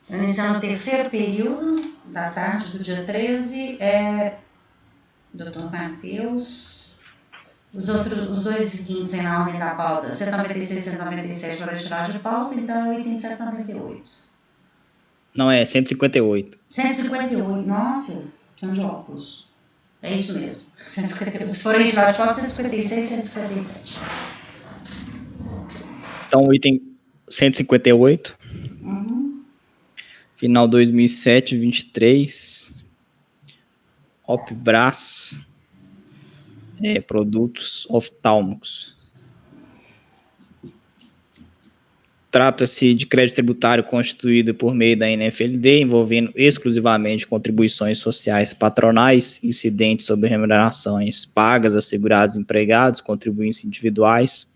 Iniciando o terceiro período da tarde do dia 13, doutor Matheus. Os dois seguintes aí na ordem da pauta, 196 e 197 para tirar de pauta, então item 198. Não, é 158. 158, nossa, são de óculos. É isso mesmo. 158. Se forem tirar de pauta, 156 e 157. Então, o item 158. Final 2007, 23. Opbras. Produtos oftálmicos. Trata-se de crédito tributário constituído por meio da NFLD, envolvendo exclusivamente contribuições sociais patronais, incidentes sobre remunerações pagas a segurados empregados, contribuintes individuais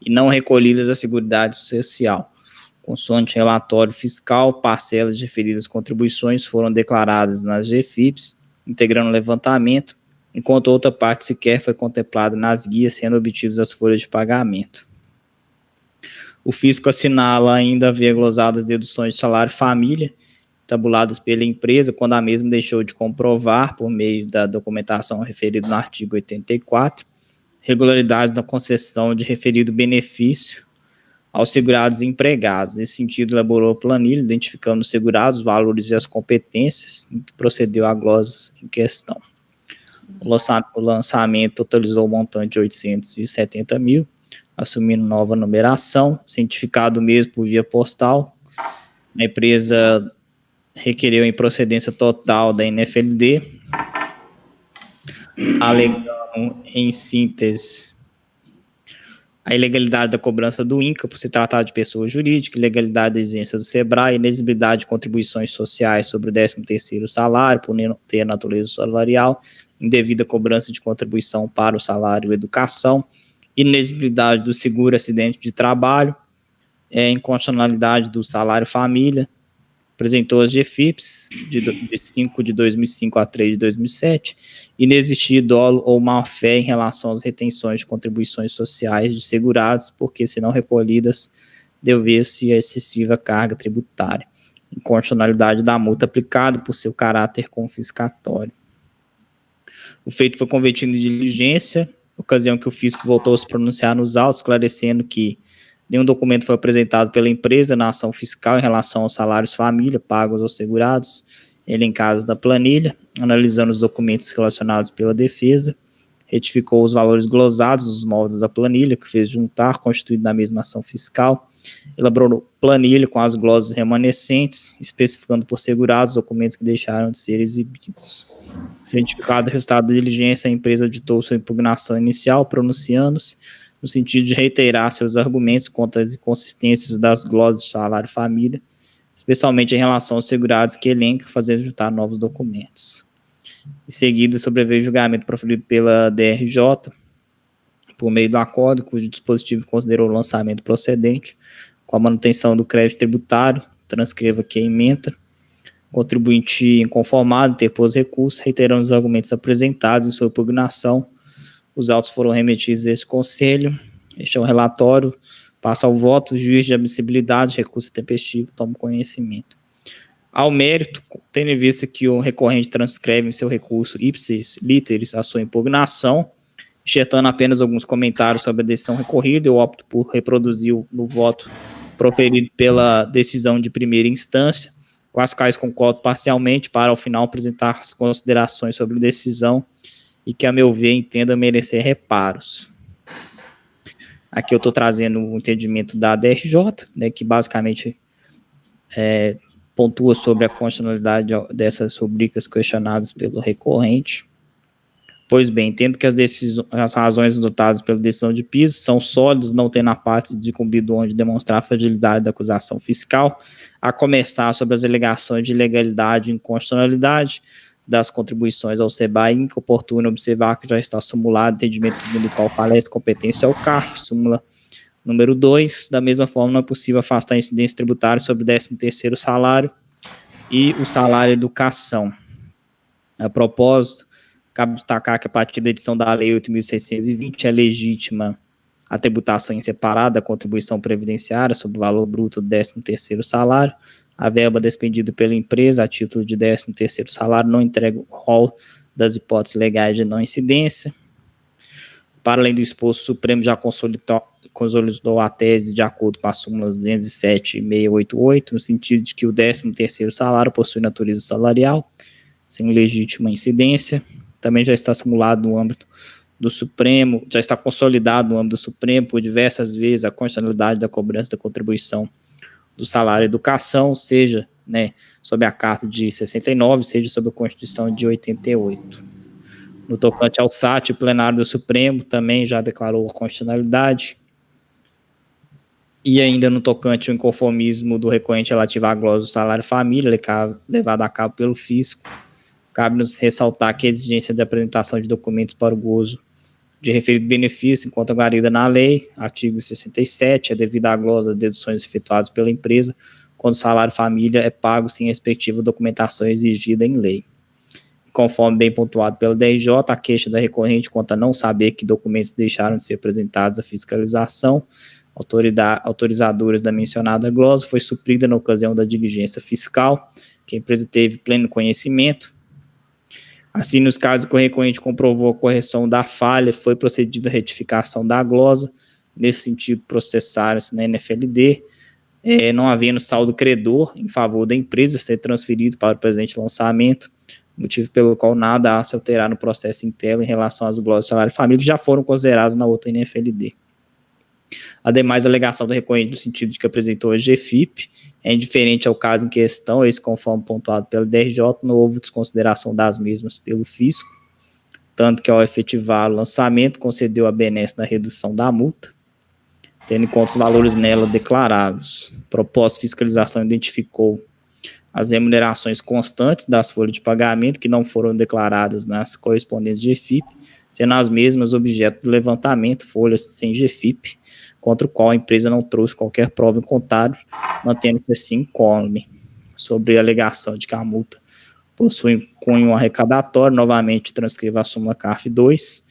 e não recolhidas à Seguridade Social. Consoante relatório fiscal, parcelas de referidas contribuições foram declaradas nas GFIPs, integrando o levantamento, enquanto outra parte sequer foi contemplada nas guias, sendo obtidas as folhas de pagamento. O fisco assinala ainda haver glosadas deduções de salário família, tabuladas pela empresa, quando a mesma deixou de comprovar, por meio da documentação referida no artigo 84, regularidade da concessão de referido benefício aos segurados e empregados. Nesse sentido, elaborou a planilha, identificando os segurados, os valores e as competências em que procedeu a glosas em questão. O lançamento totalizou o montante de 870 mil, assumindo nova numeração, cientificado mesmo por via postal. A empresa requereu a improcedência total da NFLD, alegando, em síntese, a ilegalidade da cobrança do INCA por se tratar de pessoa jurídica, ilegalidade da exigência do SEBRAE, inexigibilidade de contribuições sociais sobre o 13º salário, por não ter natureza salarial, indevida cobrança de contribuição para o salário e educação, inexigibilidade do seguro acidente de trabalho, inconstitucionalidade do salário família, apresentou as GFIPs de 5 de 2005 a 3 de 2007, inexistir dolo ou má-fé em relação às retenções de contribuições sociais de segurados, porque, se não recolhidas, deveu-se a excessiva carga tributária, inconstitucionalidade da multa aplicada por seu caráter confiscatório. O feito foi convertido em diligência, ocasião que o fisco voltou a se pronunciar nos autos, esclarecendo que nenhum documento foi apresentado pela empresa na ação fiscal em relação aos salários família pagos aos segurados, elencados da planilha, analisando os documentos relacionados pela defesa, retificou os valores glosados nos moldes da planilha, que fez juntar, constituído na mesma ação fiscal, elaborou planilha com as glosas remanescentes, especificando por segurados os documentos que deixaram de ser exibidos. Cientificado o resultado da diligência, a empresa ditou sua impugnação inicial, pronunciando-se no sentido de reiterar seus argumentos contra as inconsistências das glosas de salário família, especialmente em relação aos segurados que elenca, fazendo juntar novos documentos. Em seguida, sobreveio o julgamento proferido pela DRJ, por meio do acordo, cujo dispositivo considerou o lançamento procedente, com a manutenção do crédito tributário, transcreva aqui a ementa, contribuinte inconformado interpôs recurso, reiterando os argumentos apresentados em sua impugnação. Os autos foram remetidos a esse conselho. Este é um relatório, passa ao voto, o juiz de admissibilidade, recurso tempestivo, toma conhecimento. Ao mérito, tendo em vista que o recorrente transcreve em seu recurso ipsis literis a sua impugnação, enxertando apenas alguns comentários sobre a decisão recorrida, eu opto por reproduzir no voto proferido pela decisão de primeira instância, com as quais concordo parcialmente, para, ao final, apresentar as considerações sobre a decisão e que, a meu ver, entenda merecer reparos. Aqui eu estou trazendo o entendimento da DRJ, né, que basicamente pontua sobre a constitucionalidade dessas rubricas questionadas pelo recorrente. Pois bem, entendo que as razões adotadas pela decisão de piso são sólidas, não tendo a parte de cumprido onde demonstrar a fragilidade da acusação fiscal, a começar sobre as alegações de ilegalidade e inconstitucionalidade das contribuições ao SEBRAE, que oportuno observar que já está sumulado, entendimento segundo o qual falece competência ao CARF, súmula número 2. Da mesma forma, não é possível afastar incidência tributária sobre o 13º salário e o salário educação. A propósito, cabe destacar que, a partir da edição da Lei 8.620, é legítima a tributação em separado da contribuição previdenciária sobre o valor bruto do 13º salário, a verba despendida pela empresa a título de 13º salário não entrega o rol das hipóteses legais de não incidência. Para além do exposto, o Supremo já consolidou a tese de acordo com a súmula 207 e 688, no sentido de que o 13º salário possui natureza salarial, sem legítima incidência. Também já está simulado no âmbito do Supremo, já está consolidado no âmbito do Supremo por diversas vezes a constitucionalidade da cobrança da contribuição do salário à educação, seja, né, sob a Carta de 69, seja sob a Constituição de 88. No tocante ao SAT, o plenário do Supremo também já declarou a constitucionalidade. E ainda no tocante ao inconformismo do recorrente relativo à glosa do salário família, levado a cabo pelo fisco, cabe-nos ressaltar que a exigência de apresentação de documentos para o gozo de referido benefício, enquanto guarida na lei, artigo 67, é devida à glosa de deduções efetuadas pela empresa, quando o salário família é pago sem a respectiva documentação exigida em lei. Conforme bem pontuado pelo DRJ, a queixa da recorrente quanto a não saber que documentos deixaram de ser apresentados à fiscalização autorizadoras da mencionada glosa foi suprida na ocasião da diligência fiscal, que a empresa teve pleno conhecimento. Assim, nos casos que o recorrente comprovou a correção da falha, foi procedida a retificação da glosa. Nesse sentido, processaram-se na NFLD, não havendo saldo credor em favor da empresa ser transferido para o presente lançamento, motivo pelo qual nada a se alterar no processo interno em relação às glosas de salário e família, que já foram consideradas na outra NFLD. Ademais, a alegação do recorrente no sentido de que apresentou a GFIP é indiferente ao caso em questão, esse conforme pontuado pelo DRJ, não houve desconsideração das mesmas pelo fisco, tanto que ao efetivar o lançamento concedeu a benesse na redução da multa, tendo em conta os valores nela declarados. Proposta de fiscalização identificou as remunerações constantes das folhas de pagamento que não foram declaradas nas correspondentes GFIP, sendo as mesmas objeto do levantamento, folhas sem GFIP, contra o qual a empresa não trouxe qualquer prova em contrário, mantendo-se assim incólume. Sobre a alegação de que a multa possui cunho arrecadatório, novamente transcreva a súmula CARF 2.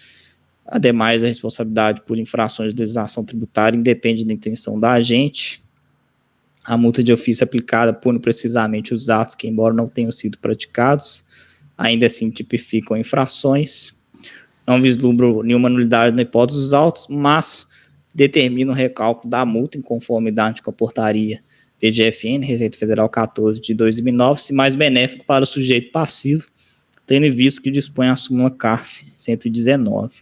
Ademais, a responsabilidade por infrações de legislação tributária independe da intenção da agente. A multa de ofício aplicada pune precisamente os atos que, embora não tenham sido praticados, ainda assim tipificam infrações. Não vislumbro nenhuma nulidade na hipótese dos autos, mas determina o recálculo da multa em conformidade com a portaria PGFN, Receita Federal 14 de 2009, se mais benéfico para o sujeito passivo, tendo em visto que dispõe a súmula CARF 119.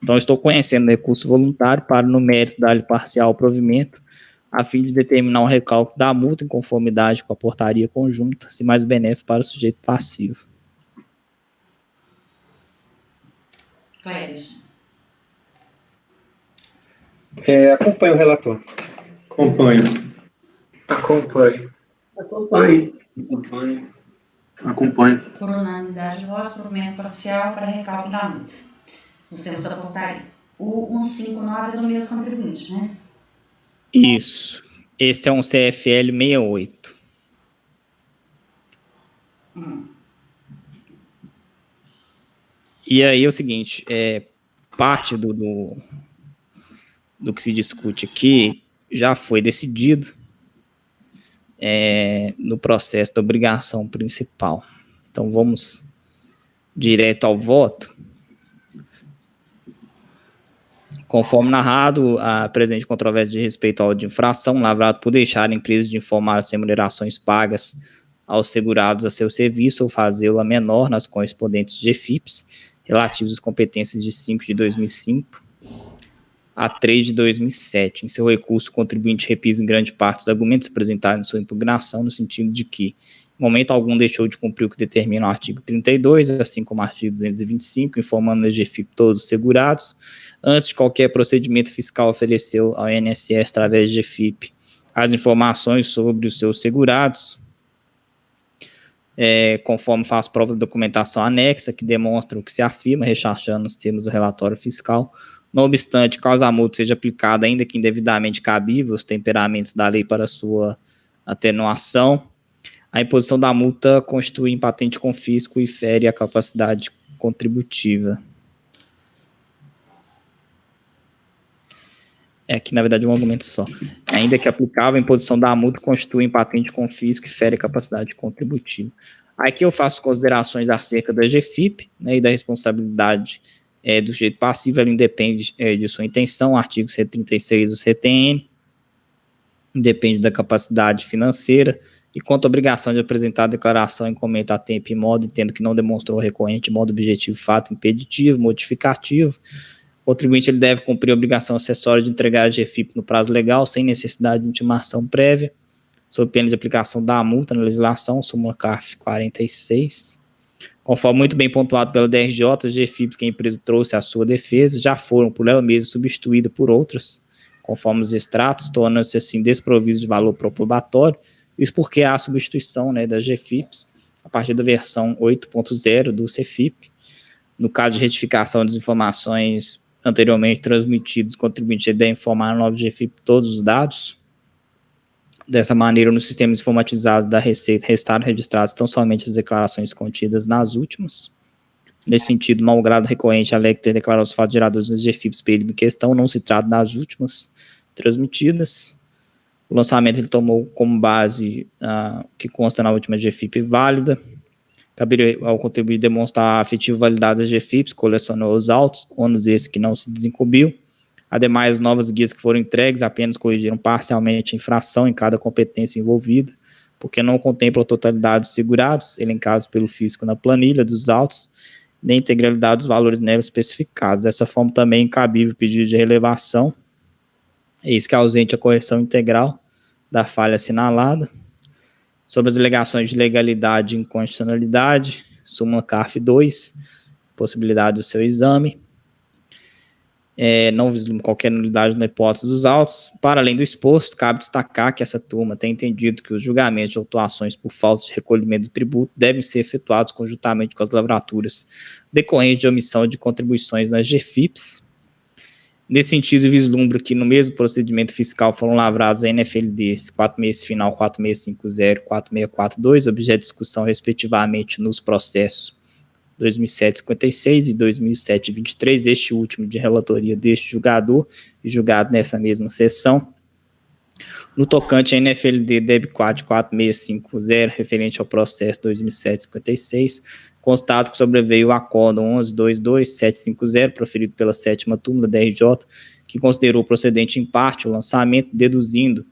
Então, estou conhecendo o recurso voluntário para, no mérito, dar-lhe parcial provimento, a fim de determinar o recálculo da multa em conformidade com a portaria conjunta, se mais benéfico para o sujeito passivo. Cléris. Acompanho o relator. Acompanho. Por unanimidade de votos, provimento parcial para recálculo da multa. Nos termos da portaria. O 159 é do mesmo contribuinte, né? Isso. Esse é um CFL 68. E aí é o seguinte, parte do que se discute aqui já foi decidido no processo da obrigação principal. Então, vamos direto ao voto. Conforme narrado, a presente controvérsia de respeito ao de infração, lavrado por deixar a empresa de informar as remunerações pagas aos segurados a seu serviço ou fazê-la menor nas correspondentes GFIPs, relativos às competências de 5 de 2005 a 3 de 2007. Em seu recurso, o contribuinte repisa em grande parte os argumentos apresentados em sua impugnação, no sentido de que, em momento algum, deixou de cumprir o que determina o artigo 32, assim como o artigo 225, informando na GFIP todos os segurados. Antes de qualquer procedimento fiscal, ofereceu ao INSS, através de GFIP, as informações sobre os seus segurados, conforme faz prova da documentação anexa, que demonstra o que se afirma, rechaçando os termos do relatório fiscal. Não obstante, caso a multa seja aplicada, ainda que indevidamente cabível, os temperamentos da lei para sua atenuação, a imposição da multa constitui impatente confisco e fere a capacidade contributiva. Aqui, na verdade, é um argumento só. Ainda que aplicável, a imposição da multa constitui patente confisco que fere a capacidade contributiva. Aqui eu faço considerações acerca da GFIP, né, e da responsabilidade do sujeito passivo. Ela independe de sua intenção, artigo 136 do CTN, independe da capacidade financeira, e quanto à obrigação de apresentar a declaração em comento a tempo e modo, entendo que não demonstrou recorrente modo objetivo, fato impeditivo, modificativo. O contribuinte ele deve cumprir a obrigação acessória de entregar a GFIP no prazo legal, sem necessidade de intimação prévia, sob pena de aplicação da multa na legislação, súmula CARF 46. Conforme muito bem pontuado pela DRJ, as GFIPs que a empresa trouxe à sua defesa já foram por ela mesma substituídas por outras, conforme os extratos, tornando-se assim desprovidos de valor probatório. Isso porque há a substituição, né, das GFIPs a partir da versão 8.0 do CFIP. No caso de retificação das informações anteriormente transmitidas, o contribuinte deve informar na nova GFIP todos os dados. Dessa maneira, nos sistemas informatizados da Receita restaram registrados tão somente as declarações contidas nas últimas. Nesse sentido, malgrado recorrente alega ter declarado os fatos geradores das GFIPs período em questão, não se trata das últimas transmitidas. O lançamento ele tomou como base que consta na última GFIP válida. Caberia ao contribuinte demonstrar a afetiva validade das GFIPs, colecionou os autos, ônus esse que não se desincumbiu. Ademais, as novas guias que foram entregues apenas corrigiram parcialmente a infração em cada competência envolvida, porque não contemplam a totalidade dos segurados, elencados pelo fisco na planilha dos autos, nem a integralidade dos valores neles especificados. Dessa forma, também é incabível o pedido de relevação, eis que é ausente a correção integral da falha assinalada. Sobre as alegações de legalidade e inconstitucionalidade, súmula CARF 2, possibilidade do seu exame. Não vislumbra qualquer nulidade na hipótese dos autos. Para além do exposto, cabe destacar que essa turma tem entendido que os julgamentos de autuações por falta de recolhimento do tributo devem ser efetuados conjuntamente com as lavraturas decorrentes de omissão de contribuições nas GFIPs. Nesse sentido, vislumbro que no mesmo procedimento fiscal foram lavrados a NFLDs 46 final 4650 e 4642, objeto de discussão respectivamente nos processos 2007-56 e 2007-23, este último de relatoria deste julgador e julgado nessa mesma sessão. No tocante a NFLD DEB 4650, referente ao processo 2007-56, constato que sobreveio o acórdão 11.22.750, proferido pela 7ª turma da DRJ, que considerou procedente em parte o lançamento, deduzindo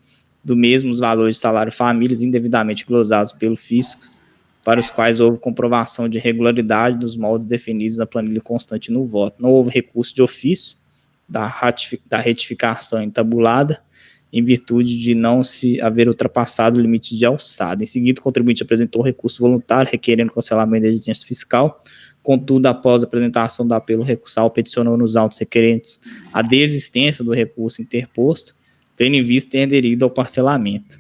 do mesmo os valores de salário famílias indevidamente glosados pelo fisco, para os quais houve comprovação de regularidade dos moldes definidos na planilha constante no voto. Não houve recurso de ofício da retificação entabulada, em virtude de não se haver ultrapassado o limite de alçada. Em seguida, o contribuinte apresentou recurso voluntário, requerendo cancelamento da exigência fiscal. Contudo, após a apresentação do apelo recursal, peticionou nos autos requerentes a desistência do recurso interposto, tendo em vista ter aderido ao parcelamento.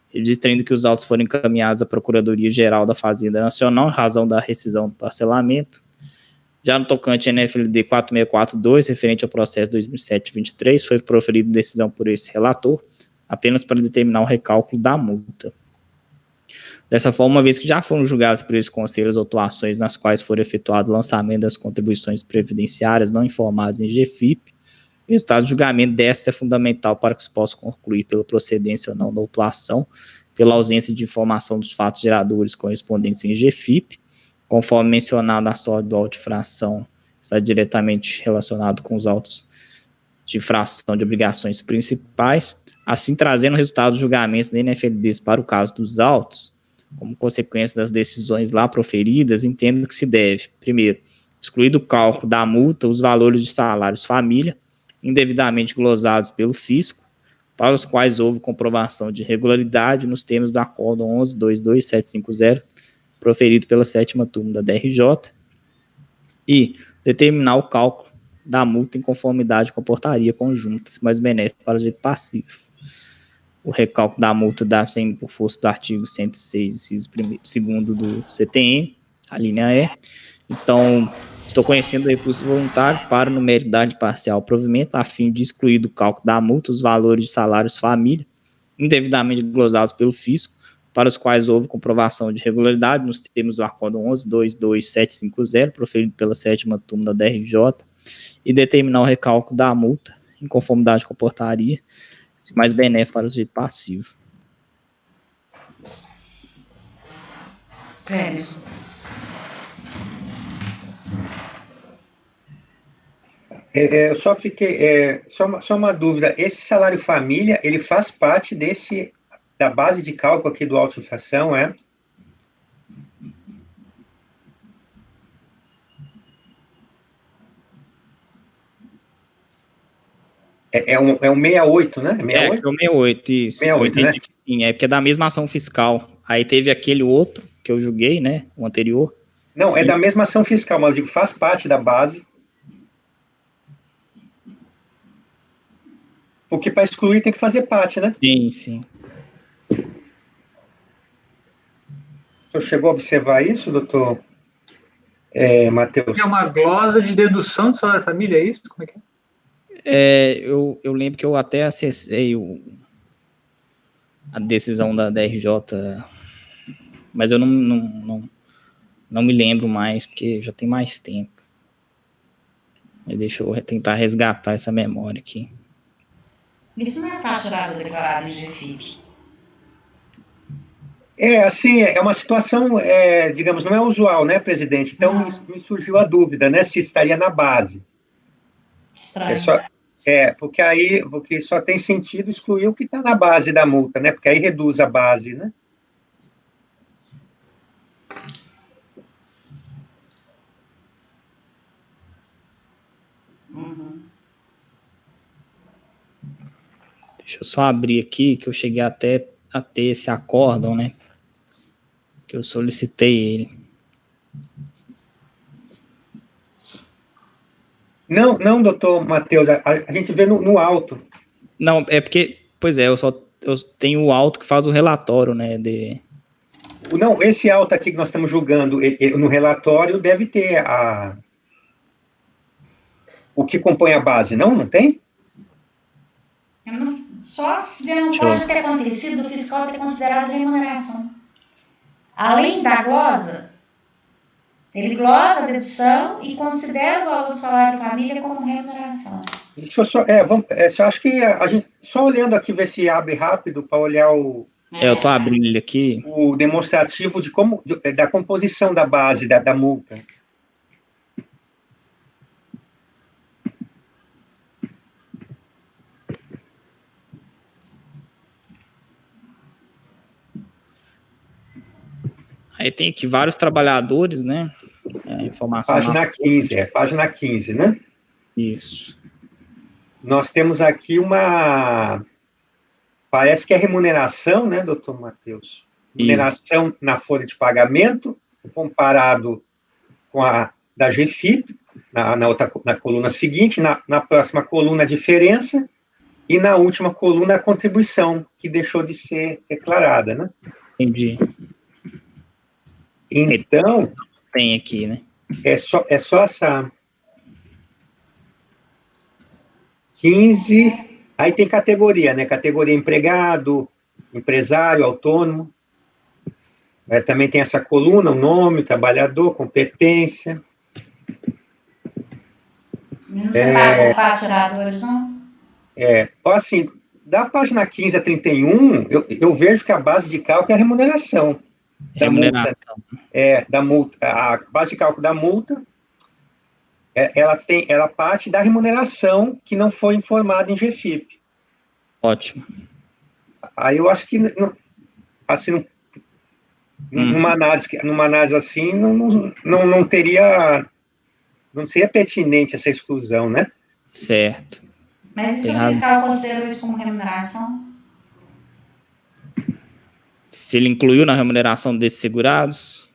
Registrando que os autos foram encaminhados à Procuradoria-Geral da Fazenda Nacional em razão da rescisão do parcelamento. Já no tocante à NFLD 4642, referente ao processo 2007-23, foi proferida decisão por esse relator, apenas para determinar o recálculo da multa. Dessa forma, uma vez que já foram julgadas por esse conselho as autuações nas quais for efetuado o lançamento das contribuições previdenciárias não informadas em GFIP, o resultado do julgamento dessa é fundamental para que se possa concluir pela procedência ou não da autuação, pela ausência de informação dos fatos geradores correspondentes em GFIP, conforme mencionado na sorte do auto de infração, está diretamente relacionado com os autos de infração de obrigações principais, assim trazendo o resultado dos julgamentos da NFLDs para o caso dos autos, como consequência das decisões lá proferidas, entendo que se deve, primeiro, excluir do cálculo da multa os valores de salários família, indevidamente glosados pelo fisco, para os quais houve comprovação de irregularidade nos termos do acórdão 11.22.750, proferido pela 7ª turma da DRJ, e determinar o cálculo da multa em conformidade com a portaria conjunta, mais benéfico para o direito passivo. O recálculo da multa dá sendo por força do artigo 106, inciso 2º do CTN, a linha E. Então, estou conhecendo o recurso voluntário para, no mérito da parcial provimento, a fim de excluir do cálculo da multa os valores de salários família, indevidamente glosados pelo fisco, para os quais houve comprovação de irregularidade nos termos do acórdão 11.22.750, proferido pela 7ª turma da DRJ, e determinar o recálculo da multa em conformidade com a portaria, se mais benéfico para o sujeito passivo. Clébison. Eu só fiquei, só uma dúvida, esse salário família, ele faz parte da base de cálculo aqui do autoinflação, é? É um 68, né? 68? É, aqui é o 68, isso. 68, eu entendi, né? que sim, é porque é da mesma ação fiscal. Aí teve aquele outro que eu julguei, né, o anterior. Não, é da mesma ação fiscal, mas eu digo, faz parte da base. Porque para excluir tem que fazer parte, né? Sim, sim. O senhor chegou a observar isso, doutor Matheus? É uma glosa de dedução do salário família, é isso? Como é que é? Eu lembro que eu até acessei a decisão da RJ, mas eu não me lembro mais, porque já tem mais tempo. Mas deixa eu tentar resgatar essa memória aqui. Isso não é faturado declarado em GFIP. Assim, é uma situação, digamos, não é usual, né, presidente? Então, me surgiu a dúvida, né, se estaria na base. Estranho. Porque só tem sentido excluir o que está na base da multa, né? Porque aí reduz a base, né? Uhum. Deixa eu só abrir aqui, que eu cheguei até a ter esse acórdão, né? Que eu solicitei ele. Não, doutor Matheus, a gente vê no alto. Não, é porque, pois é, eu tenho o auto que faz o relatório, né? Não, esse alto aqui que nós estamos julgando no relatório deve ter o que compõe a base, não tem? Só se não pode ter acontecido o fiscal ter considerado remuneração. Além da glosa, ele glosa a dedução e considera o valor do salário família como remuneração. Deixa eu só acho que a gente, só olhando aqui, ver se abre rápido para olhar eu tô abrindo ele aqui. O demonstrativo da composição da base da multa. Aí tem aqui vários trabalhadores, né? Informação Página 15, página 15, né? Isso. Nós temos aqui parece que é remuneração, né, doutor Matheus? Remuneração na folha de pagamento, comparado com a da GFIP, na coluna seguinte, na próxima coluna a diferença, e na última coluna a contribuição, que deixou de ser declarada, né? Entendi. Então... Tem aqui, né? É só essa... 15... Aí tem categoria, né? Categoria empregado, empresário, autônomo. Também tem essa coluna, o nome, trabalhador, competência. Não se paga por faturadores, não? Assim, da página 15 a 31, eu vejo que a base de cálculo é a remuneração. Da multa. A base de cálculo da multa, ela parte da remuneração que não foi informada em GFIP. Ótimo. Aí eu acho que, assim, numa análise assim, não seria pertinente essa exclusão, né? Certo. Mas e se o fiscal considerou isso como remuneração? Se ele incluiu na remuneração desses segurados?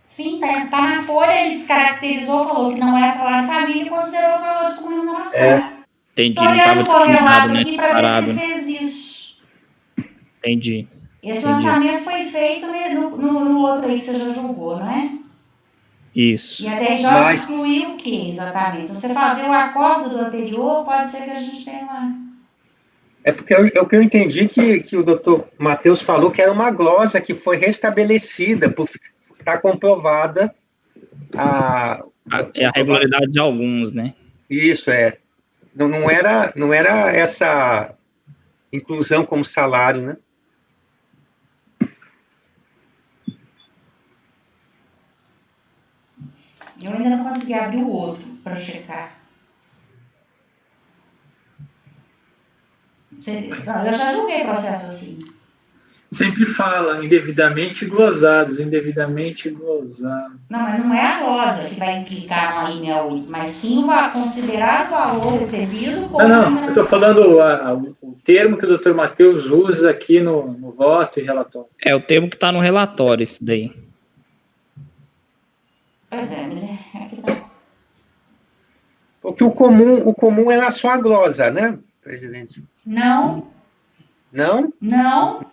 Sim, tá na folha, ele descaracterizou, falou que não é salário família e considerou os valores como remuneração. Entendi, Tô não estava olhando o correlato né? aqui para ver se ele fez isso. Entendi. Esse lançamento foi feito no outro aí que você já julgou, não é? Isso. E a DRJ excluiu o que exatamente? Se você for ver o acordo do anterior, pode ser que a gente tenha uma... Porque o que eu entendi que o doutor Matheus falou que era uma glosa que foi restabelecida, por estar comprovada a regularidade de alguns, né? Isso, não era essa inclusão como salário, né? Eu ainda não consegui abrir o outro para checar. Não, eu já julguei processo assim. Sempre fala indevidamente glosados, indevidamente glosados. Não, mas não é a glosa que vai implicar no AIME, mas sim o considerado valor recebido como Não, eu estou falando o termo que o Dr. Matheus usa aqui no voto e relatório. É o termo que está no relatório, isso daí. Pois é, mas é que tá. Porque o comum era só a glosa, né, presidente? Não, Não?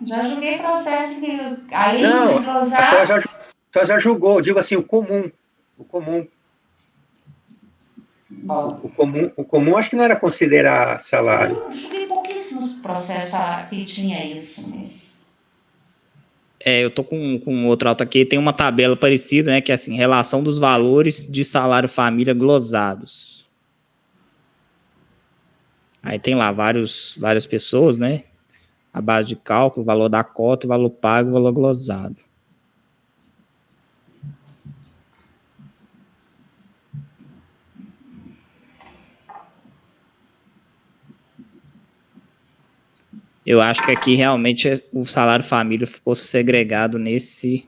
já julguei processo que, além Não, de glosar... a senhora já julgou, digo assim, o comum. Bom, O comum acho que não era considerar salário. eu julguei pouquíssimos processos que tinha isso, mas... Eu tô com outro auto aqui, tem uma tabela parecida, né, que é assim, relação dos valores de salário família glosados. Aí tem lá várias pessoas, né, a base de cálculo, valor da cota, valor pago, valor glosado. Eu acho que aqui realmente o salário família ficou segregado nesse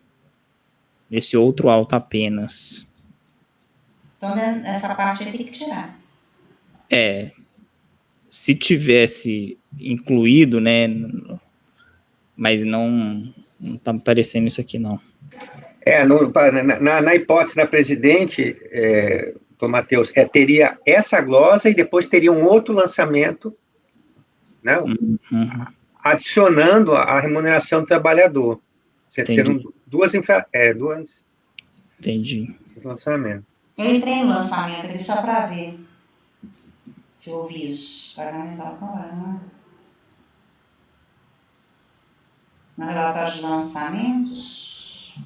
outro auto apenas. Então, essa parte aí tem que tirar. Se tivesse incluído, né, mas não tá me parecendo isso aqui, não. Na hipótese da presidente, Dr. Matheus, teria essa glosa e depois teria um outro lançamento, né, adicionando a remuneração do trabalhador. Seriam duas Entendi. lançamentos. Eu entrei no lançamento aqui só para ver se houve isso. Pagamento automático. No relatório de lançamentos.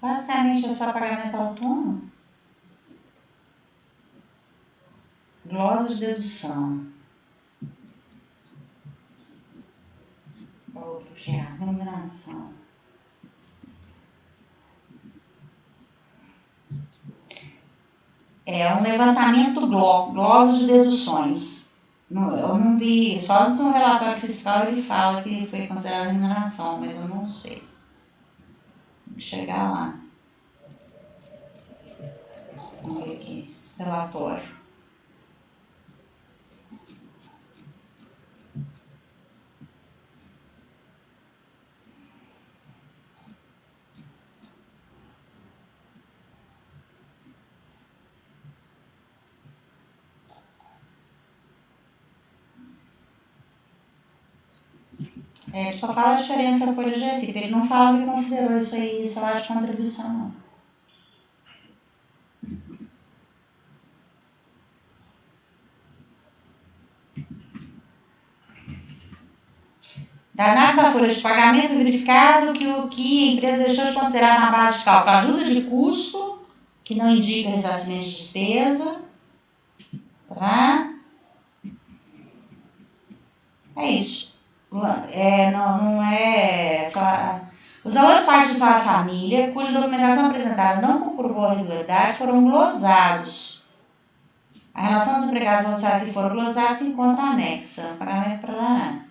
Basicamente é só pagamento autônomo. Glosa de dedução. Remuneração. É um levantamento glosa de deduções. Eu não vi, só no seu relatório fiscal ele fala que foi considerada remuneração, mas eu não sei. Tem que chegar lá. Vamos ver aqui. Relatório. Ele só fala a diferença da folha de GFIP. Ele não fala que considerou isso aí salário de contribuição, não. Da análise da folha de pagamento, verificado que o que a empresa deixou de considerar na base de cálculo ajuda de custo, que não indica ressarcimento de despesa. Tá? É isso. Não é só... Os valores pagos de salário família, cuja documentação apresentada não comprovou a regularidade, foram glosados. A relação dos empregados ao salário que foram glosados se encontra anexa. Pagamento para...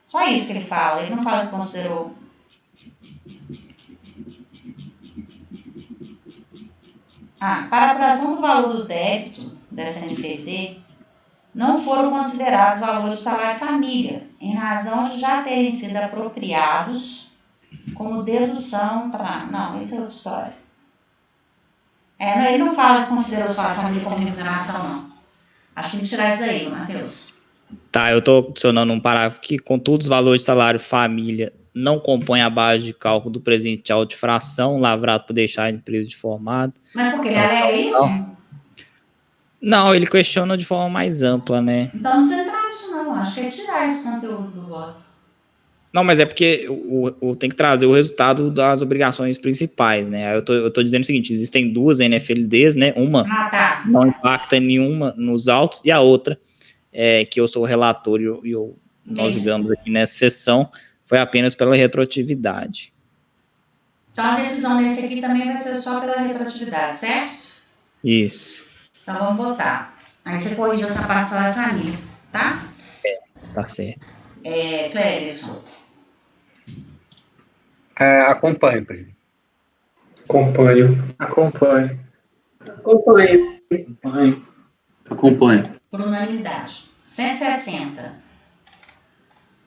Só isso que ele fala. Ele não fala que considerou. Para a apuração do valor do débito dessa NFD, não foram considerados valores do salário família, em razão de já terem sido apropriados como dedução para... Não, isso é outra história. Ele não fala que considerou o salário família como remuneração, não. Acho que tem que tirar isso aí, Matheus. Tá, eu tô adicionando um parágrafo que, contudo, os valores de salário família não compõem a base de cálculo do presencial de fração lavrado por deixar a empresa de formado. Mas por que? Ele alega isso? Não, ele questiona de forma mais ampla, né? Então não precisa entrar nisso, não. Acho que é tirar esse conteúdo do voto. Não, mas é porque tem que trazer o resultado das obrigações principais, né? Eu tô dizendo o seguinte, existem duas NFLDs, né? Uma não impacta nenhuma nos autos, e a outra, que eu sou o relator e nós julgamos aqui nessa sessão, foi apenas pela retroatividade. Então, a decisão desse aqui também vai ser só pela retroatividade, certo? Isso. Então, vamos votar. Aí você corrigiu essa parte só da Camila, tá? Tá certo. Clérison. Acompanho, presidente. Acompanho. Por unanimidade. 160.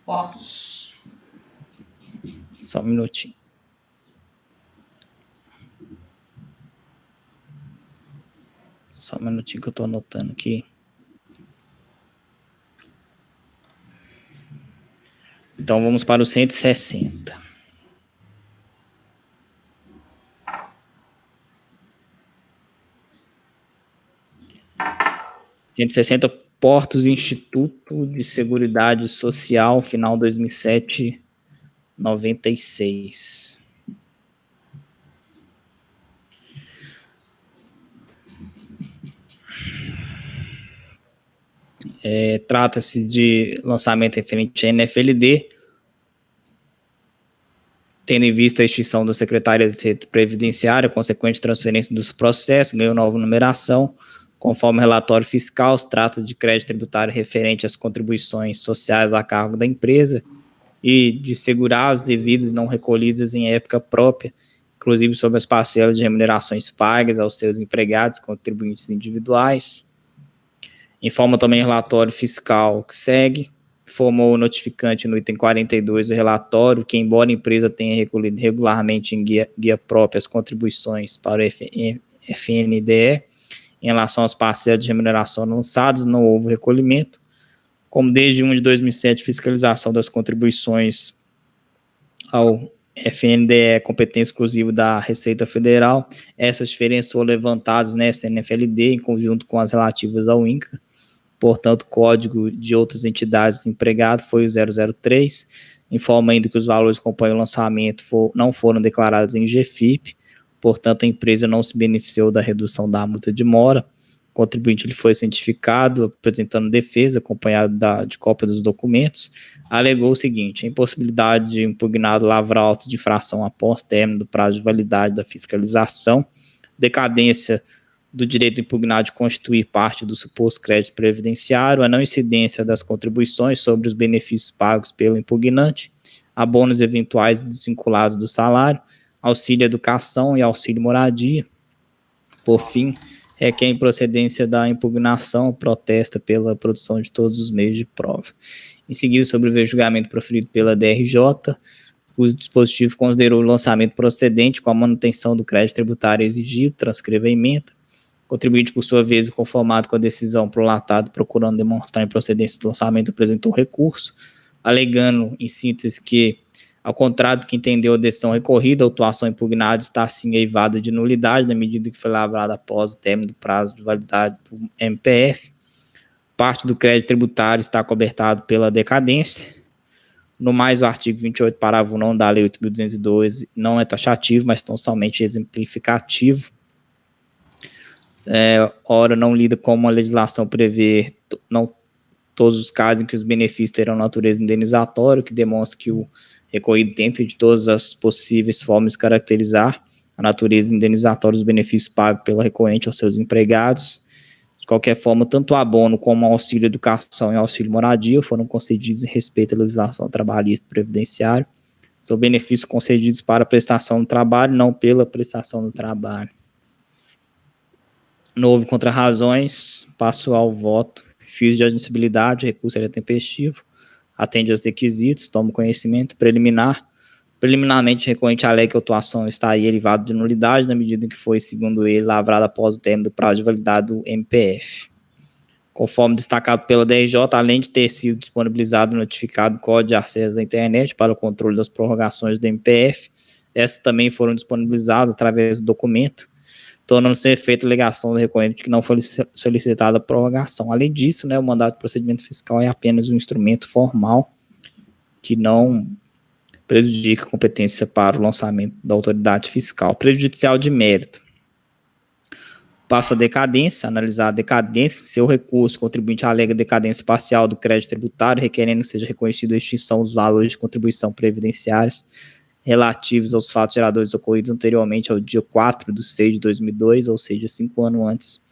Votos. Só um minutinho. Só um minutinho que eu tô anotando aqui. Então vamos para o 160. 160 Portos Instituto de Seguridade Social, final 2007, 96. Trata-se de lançamento referente à NFLD, tendo em vista a extinção da Secretaria de Receita Previdenciária, consequente transferência dos processos, ganhou nova numeração. Conforme o relatório fiscal, se trata de crédito tributário referente às contribuições sociais a cargo da empresa e de segurados devidos não recolhidas em época própria, inclusive sobre as parcelas de remunerações pagas aos seus empregados, contribuintes individuais. Informa também o relatório fiscal que segue. Informou o notificante no item 42 do relatório que, embora a empresa tenha recolhido regularmente em guia própria as contribuições para o FNDE, em relação às parcelas de remuneração lançadas, não houve recolhimento. Como desde 1 de 2007, fiscalização das contribuições ao FNDE é competência exclusiva da Receita Federal, essas diferenças foram levantadas nessa NFLD em conjunto com as relativas ao INCA. Portanto, o código de outras entidades empregado foi o 003. Informa ainda que os valores que acompanham o lançamento não foram declarados em GFIP. Portanto, a empresa não se beneficiou da redução da multa de mora. O contribuinte ele foi cientificado, apresentando defesa, acompanhado de cópia dos documentos. Alegou o seguinte: a impossibilidade de impugnado lavrar auto de infração após término do prazo de validade da fiscalização, decadência do direito impugnado de constituir parte do suposto crédito previdenciário, a não incidência das contribuições sobre os benefícios pagos pelo impugnante, abonos eventuais desvinculados do salário, auxílio educação e auxílio moradia. Por fim, requer improcedência da impugnação, protesta pela produção de todos os meios de prova. Em seguida, sobre o julgamento proferido pela DRJ, o dispositivo considerou o lançamento procedente com a manutenção do crédito tributário exigido, transcreva a emenda. O contribuinte, por sua vez, conformado com a decisão prolatado, procurando demonstrar a improcedência do lançamento, apresentou recurso, alegando, em síntese, que, ao contrário do que entendeu a decisão recorrida, a autuação impugnada está, assim, eivada de nulidade, na medida que foi lavrada após o término do prazo de validade do MPF. Parte do crédito tributário está cobertado pela decadência. No mais, o artigo 28, parágrafo 9 da Lei 8.212 não é taxativo, mas tão somente exemplificativo. Ora, não lida como a legislação prevê não todos os casos em que os benefícios terão natureza indenizatória, o que demonstra que o recorrido, dentro de todas as possíveis formas de caracterizar a natureza indenizatória dos benefícios pagos pelo recorrente aos seus empregados. De qualquer forma, tanto o abono como o auxílio educação e o auxílio moradia foram concedidos em respeito à legislação trabalhista e previdenciária. São benefícios concedidos para a prestação do trabalho, não pela prestação do trabalho. Não houve contrarrazões, passo ao voto. Juízo de admissibilidade, recurso é tempestivo, atende aos requisitos, toma conhecimento preliminar. Preliminarmente, o recorrente alega que a autuação estaria derivada de nulidade, na medida em que foi, segundo ele, lavrada após o término do prazo de validade do MPF. Conforme destacado pela DRJ, além de ter sido disponibilizado e notificado o código de acesso da internet para o controle das prorrogações do MPF, essas também foram disponibilizadas através do documento, tornando-se feita a alegação do recorrente que não foi solicitada a prorrogação. Além disso, o mandato de procedimento fiscal é apenas um instrumento formal que não prejudica a competência para o lançamento da autoridade fiscal. Prejudicial de mérito. Passo a decadência, analisar a decadência. Seu recurso, o contribuinte alega decadência parcial do crédito tributário, requerendo que seja reconhecida a extinção dos valores de contribuição previdenciários relativos aos fatos geradores ocorridos anteriormente ao dia 4/6/2002, ou seja, 5 anos antes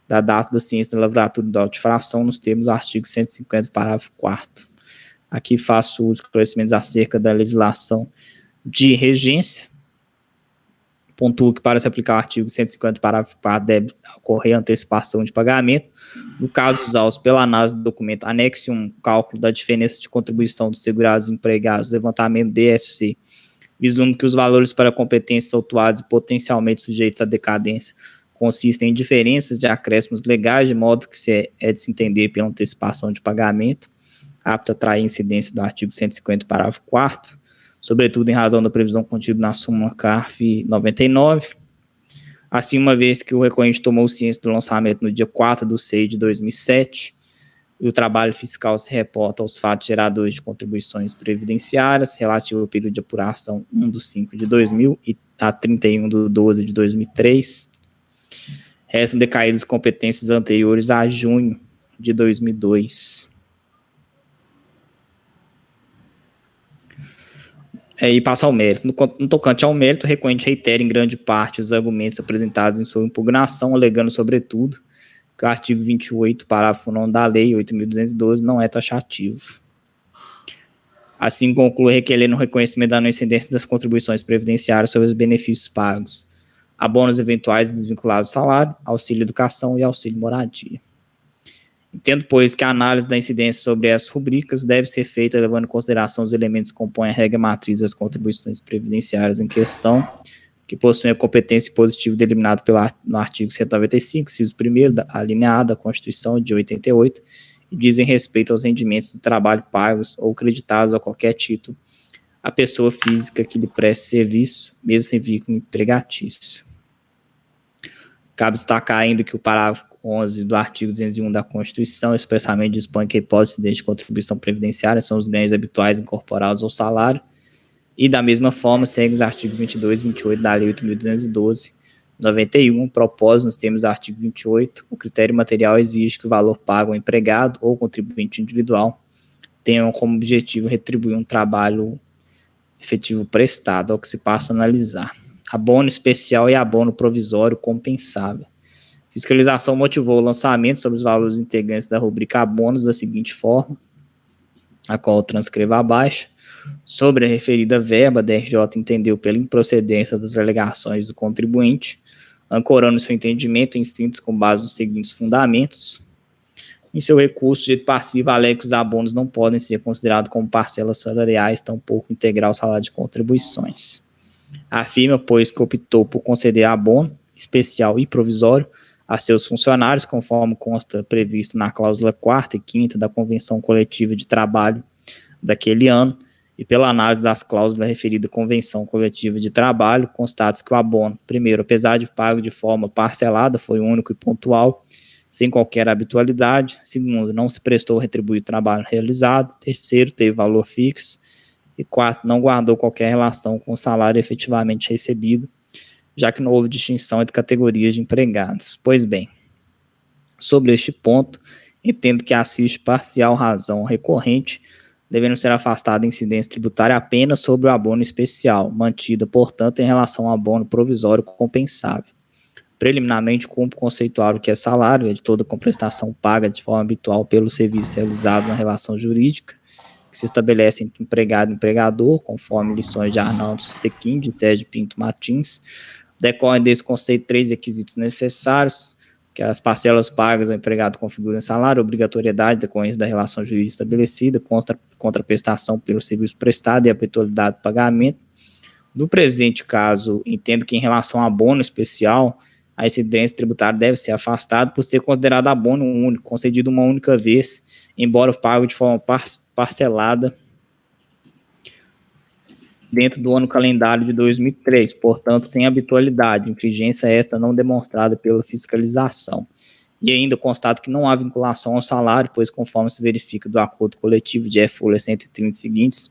da data da ciência da lavratura da autifração, nos termos do artigo 150, parágrafo 4º. Aqui faço os esclarecimentos acerca da legislação de regência. Pontuo que para se aplicar o artigo 150, parágrafo 4, deve ocorrer antecipação de pagamento. No caso dos autos, pela análise do documento, anexe um cálculo da diferença de contribuição dos segurados e empregados, levantamento DSC, vislumbre que os valores para competências autuados e potencialmente sujeitos à decadência consistem em diferenças de acréscimos legais, de modo que é de se entender pela antecipação de pagamento, apto a atrair incidência do artigo 150, parágrafo 4º, sobretudo em razão da previsão contida na súmula CARF 99. Assim, uma vez que o recorrente tomou ciência do lançamento no dia 4/6/2007, e o trabalho fiscal se reporta aos fatos geradores de contribuições previdenciárias relativo ao período de apuração 1/5/2000 a 31/12/2003, restam decaídas competências anteriores a junho de 2002. E passa ao mérito. No tocante ao mérito, o recorrente reitera em grande parte os argumentos apresentados em sua impugnação, alegando, sobretudo, que o artigo 28, parágrafo 9 da Lei 8.212, não é taxativo. Assim, conclui requerendo o reconhecimento da não incidência das contribuições previdenciárias sobre os benefícios pagos, abonos eventuais desvinculados do salário, auxílio educação e auxílio moradia. Entendo, pois, que a análise da incidência sobre essas rubricas deve ser feita levando em consideração os elementos que compõem a regra matriz das contribuições previdenciárias em questão, que possuem a competência positiva deliminada no artigo 195, inciso 1º, da linha A da Constituição de 88, e dizem respeito aos rendimentos do trabalho pagos ou creditados a qualquer título à pessoa física que lhe preste serviço, mesmo sem vínculo empregatício. Cabe destacar ainda que o parágrafo 11 do artigo 201 da Constituição expressamente dispõe que a hipótese de contribuição previdenciária são os ganhos habituais incorporados ao salário, e da mesma forma segue os artigos 22 e 28 da Lei 8.212, 91, propósito nos termos do artigo 28, o critério material exige que o valor pago ao empregado ou contribuinte individual tenham como objetivo retribuir um trabalho efetivo prestado, ao que se passa a analisar. Abono especial e abono provisório compensável. Fiscalização motivou o lançamento sobre os valores integrantes da rubrica abonos da seguinte forma, a qual eu transcrevo abaixo. Sobre a referida verba, a DRJ entendeu pela improcedência das alegações do contribuinte, ancorando seu entendimento em instintos com base nos seguintes fundamentos. Em seu recurso, o sujeito passivo alega que os abonos não podem ser considerados como parcelas salariais, tampouco integrar o salário de contribuições. Afirma, pois, que optou por conceder abono especial e provisório a seus funcionários, conforme consta previsto na cláusula 4ª e 5ª da Convenção Coletiva de Trabalho daquele ano, e pela análise das cláusulas da referida Convenção Coletiva de Trabalho, constata-se que o abono, primeiro, apesar de pago de forma parcelada, foi único e pontual, sem qualquer habitualidade. Segundo, não se prestou a retribuir o trabalho realizado. Terceiro, teve valor fixo. E quarto, não guardou qualquer relação com o salário efetivamente recebido, já que não houve distinção entre categorias de empregados. Pois bem, sobre este ponto, entendo que assiste parcial razão recorrente, devendo ser afastada a incidência tributária apenas sobre o abono especial, mantida, portanto, em relação ao abono provisório compensável. Preliminarmente, cumpre conceituar o que é salário, é de toda prestação paga de forma habitual pelo serviço realizado na relação jurídica, que se estabelece entre empregado e empregador, conforme lições de Arnaldo Sequim, de Sérgio Pinto Martins. Decorrem desse conceito 3 requisitos necessários, que as parcelas pagas ao empregado configuram salário, obrigatoriedade decorrência da relação jurídica estabelecida, contraprestação pelo serviço prestado e a habitualidade do pagamento. No presente caso, entendo que em relação a abono especial, a incidência tributária deve ser afastada por ser considerado abono único, concedido uma única vez, embora pago de forma parcelada dentro do ano calendário de 2003, portanto, sem habitualidade, infringência essa não demonstrada pela fiscalização. E ainda constato que não há vinculação ao salário, pois conforme se verifica do acordo coletivo de folha 130 seguintes,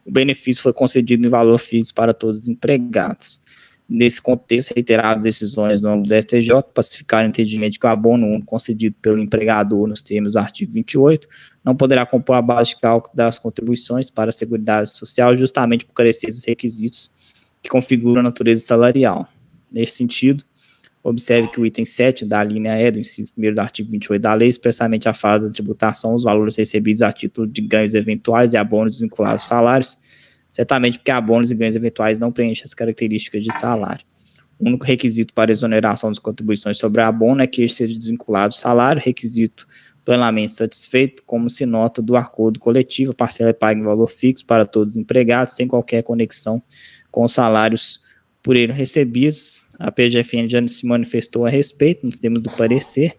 o benefício foi concedido em valor fixo para todos os empregados. Nesse contexto, reiteradas decisões no âmbito do STJ pacificaram o entendimento de que o abono único concedido pelo empregador nos termos do artigo 28 não poderá compor a base de cálculo das contribuições para a Seguridade Social justamente por carecer dos requisitos que configuram a natureza salarial. Nesse sentido, observe que o item 7 da linha E do inciso 1º do artigo 28 da lei expressamente afasta da tributação os valores recebidos a título de ganhos eventuais e abonos vinculados aos salários, certamente porque abonos e ganhos eventuais não preenchem as características de salário. O único requisito para exoneração das contribuições sobre abono é que este seja desvinculado do salário, requisito plenamente satisfeito, como se nota do acordo coletivo, a parcela é paga em valor fixo para todos os empregados, sem qualquer conexão com os salários por ele recebidos. A PGFN já se manifestou a respeito, nos termos do parecer.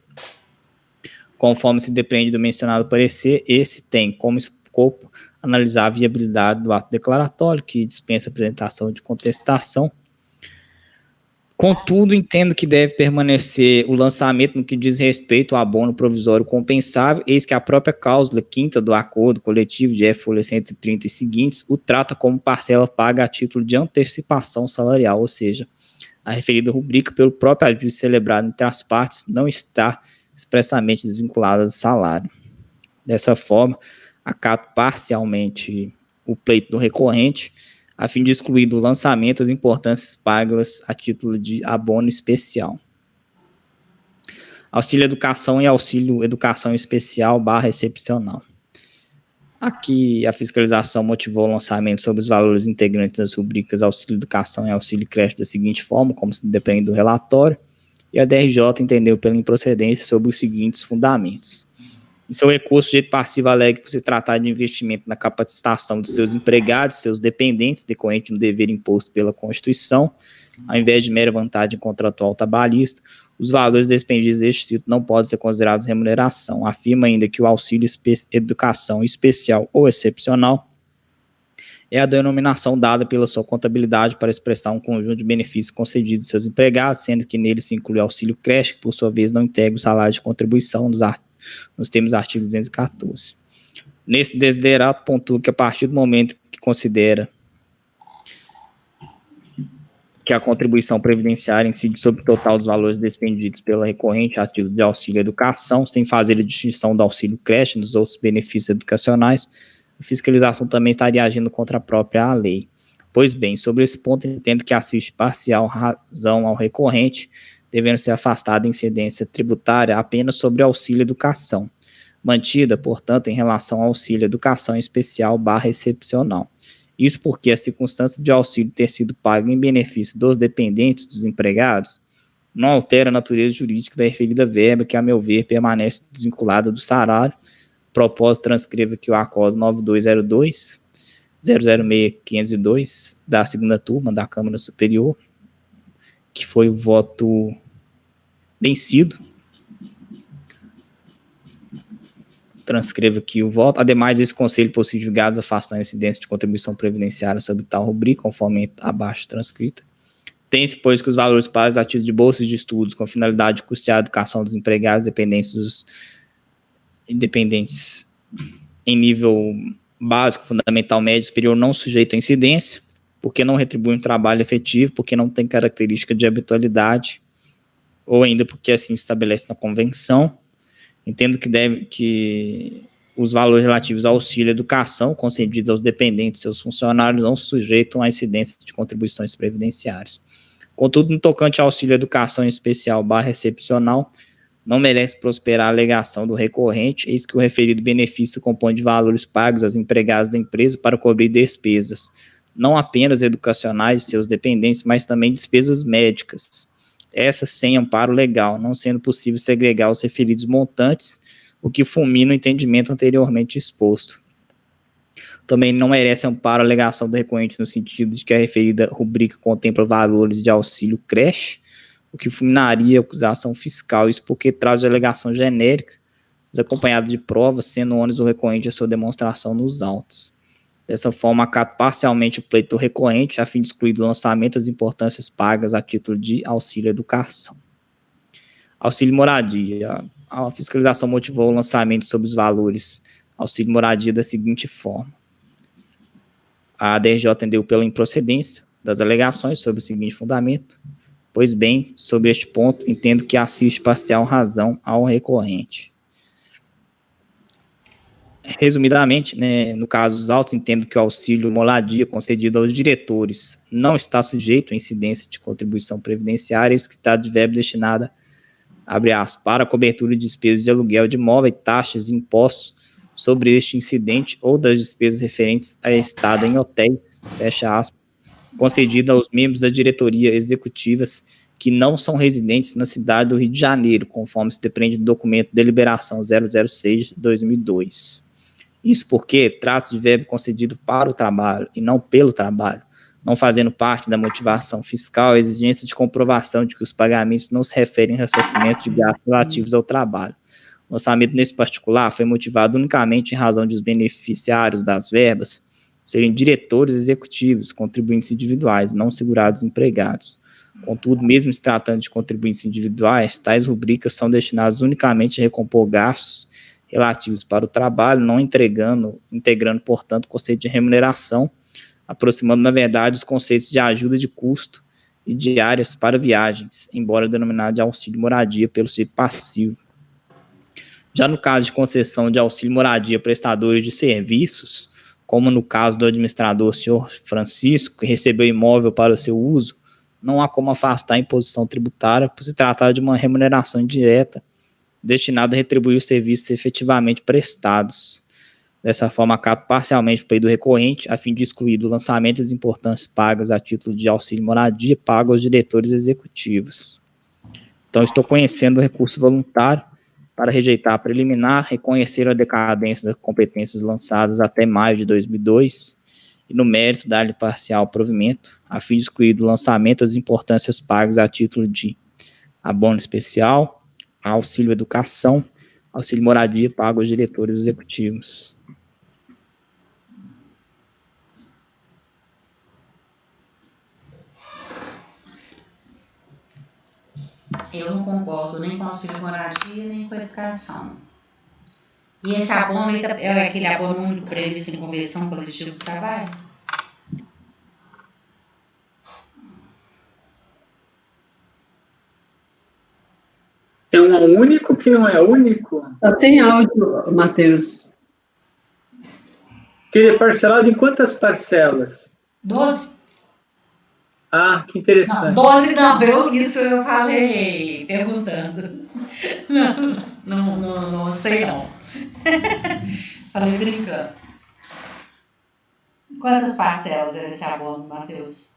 Conforme se depende do mencionado parecer, esse tem como escopo analisar a viabilidade do ato declaratório, que dispensa apresentação de contestação. Contudo, entendo que deve permanecer o lançamento no que diz respeito ao abono provisório compensável, eis que a própria cláusula 5ª do acordo coletivo de folha 130 e seguintes o trata como parcela paga a título de antecipação salarial, ou seja, a referida rubrica pelo próprio ajuste celebrado entre as partes não está expressamente desvinculada do salário. Dessa forma, acato parcialmente o pleito do recorrente, a fim de excluir do lançamento as importâncias pagas a título de abono especial. Auxílio educação e auxílio educação especial / excepcional. Aqui a fiscalização motivou o lançamento sobre os valores integrantes das rubricas auxílio educação e auxílio creche da seguinte forma, como se depende do relatório, e a DRJ entendeu pela improcedência sobre os seguintes fundamentos. Em seu recurso, o sujeito passivo alega que, por se tratar de investimento na capacitação de seus empregados, seus dependentes, decorrente do dever imposto pela Constituição, ao invés de mera vantagem contratual trabalhista, os valores despendidos deste título não podem ser considerados remuneração. Afirma ainda que o auxílio educação especial ou excepcional é a denominação dada pela sua contabilidade para expressar um conjunto de benefícios concedidos aos seus empregados, sendo que nele se inclui auxílio creche, que por sua vez não integra o salário de contribuição nos termos do artigo 214. Nesse desiderato, pontua que a partir do momento que considera que a contribuição previdenciária incide sobre o total dos valores despendidos pela recorrente a título de auxílio educação, sem fazer a distinção do auxílio creche nos outros benefícios educacionais, a fiscalização também estaria agindo contra a própria lei. Pois bem, sobre esse ponto, entendo que assiste parcial razão ao recorrente, devendo ser afastada a incidência tributária apenas sobre auxílio educação, mantida, portanto, em relação ao auxílio educação especial / excepcional. Isso porque a circunstância de auxílio ter sido pago em benefício dos dependentes dos empregados não altera a natureza jurídica da referida verba, que, a meu ver, permanece desvinculada do salário. Propósito, transcreva que o acordo 9202-006-502 da 2ª turma da Câmara Superior, que foi o voto vencido. Transcreva aqui o voto. Ademais, esse conselho possui julgados afastando a incidência de contribuição previdenciária sobre tal rubrica, conforme abaixo transcrita. Tem-se, pois, que os valores pagos a título de bolsas de estudos com finalidade de custear a educação dos empregados dependentes em nível básico, fundamental, médio, superior, não sujeito a incidência, porque não retribuem um trabalho efetivo, porque não tem característica de habitualidade, ou ainda porque assim estabelece na convenção. Entendo que os valores relativos ao auxílio educação concedidos aos dependentes e seus funcionários não se sujeitam à incidência de contribuições previdenciárias. Contudo, no tocante ao auxílio educação especial / excepcional, não merece prosperar a alegação do recorrente, eis que o referido benefício compõe de valores pagos aos empregados da empresa para cobrir despesas, não apenas educacionais de seus dependentes, mas também despesas médicas, essas sem amparo legal, não sendo possível segregar os referidos montantes, o que fulmina o entendimento anteriormente exposto. Também não merece amparo a alegação do recorrente no sentido de que a referida rubrica contempla valores de auxílio creche, o que fulminaria a acusação fiscal, isso porque traz a alegação genérica, acompanhada de provas, sendo ônus do recorrente a sua demonstração nos autos. Dessa forma, acato parcialmente o pleito do recorrente, a fim de excluir do lançamento as importâncias pagas a título de auxílio educação. Auxílio moradia. A fiscalização motivou o lançamento sobre os valores auxílio moradia da seguinte forma. A DRJ entendeu pela improcedência das alegações sobre o seguinte fundamento: pois bem, sobre este ponto, entendo que assiste parcial razão ao recorrente. Resumidamente, né, no caso dos autos, entendo que o auxílio moradia concedido aos diretores não está sujeito à incidência de contribuição previdenciária, que está de verba destinada, abre aspas, para a cobertura de despesas de aluguel de imóvel, taxas e impostos sobre este incidente ou das despesas referentes à estada em hotéis, fecha aspas, concedida aos membros da diretoria executivas que não são residentes na cidade do Rio de Janeiro, conforme se depende do documento de deliberação 006 de 2002. Isso porque trata-se de verbo concedido para o trabalho e não pelo trabalho, não fazendo parte da motivação fiscal a exigência de comprovação de que os pagamentos não se referem ao ressarcimento de gastos relativos ao trabalho. O orçamento, nesse particular, foi motivado unicamente em razão de os beneficiários das verbas serem diretores executivos, contribuintes individuais, não segurados empregados. Contudo, mesmo se tratando de contribuintes individuais, tais rubricas são destinadas unicamente a recompor gastos relativos para o trabalho, não integrando, portanto, o conceito de remuneração, aproximando, na verdade, os conceitos de ajuda de custo e diárias para viagens, embora denominado de auxílio moradia pelo sujeito passivo. Já no caso de concessão de auxílio moradia a prestadores de serviços, como no caso do administrador senhor Francisco, que recebeu imóvel para o seu uso, não há como afastar a imposição tributária por se tratar de uma remuneração indireta destinada a retribuir os serviços efetivamente prestados. Dessa forma, acato parcialmente o pedido recorrente, a fim de excluir do lançamento as importâncias pagas a título de auxílio moradia pago aos diretores executivos. Então, estou conhecendo o recurso voluntário para rejeitar a preliminar, reconhecer a decadência das competências lançadas até maio de 2002 e, no mérito, dar-lhe parcial provimento, a fim de excluir do lançamento as importâncias pagas a título de abono especial, auxílio educação, auxílio moradia pago aos diretores executivos. Eu não concordo nem com auxílio moradia, nem com educação. E esse abono é aquele abono único previsto em convenção coletiva do trabalho? É um único que não é único? Está sem áudio, Matheus. Que ele é parcelado em quantas parcelas? 12? Ah, que interessante. Não, 12 não, isso eu falei perguntando. Não sei não. Falei brincando. Quantas parcelas era esse abono, Matheus?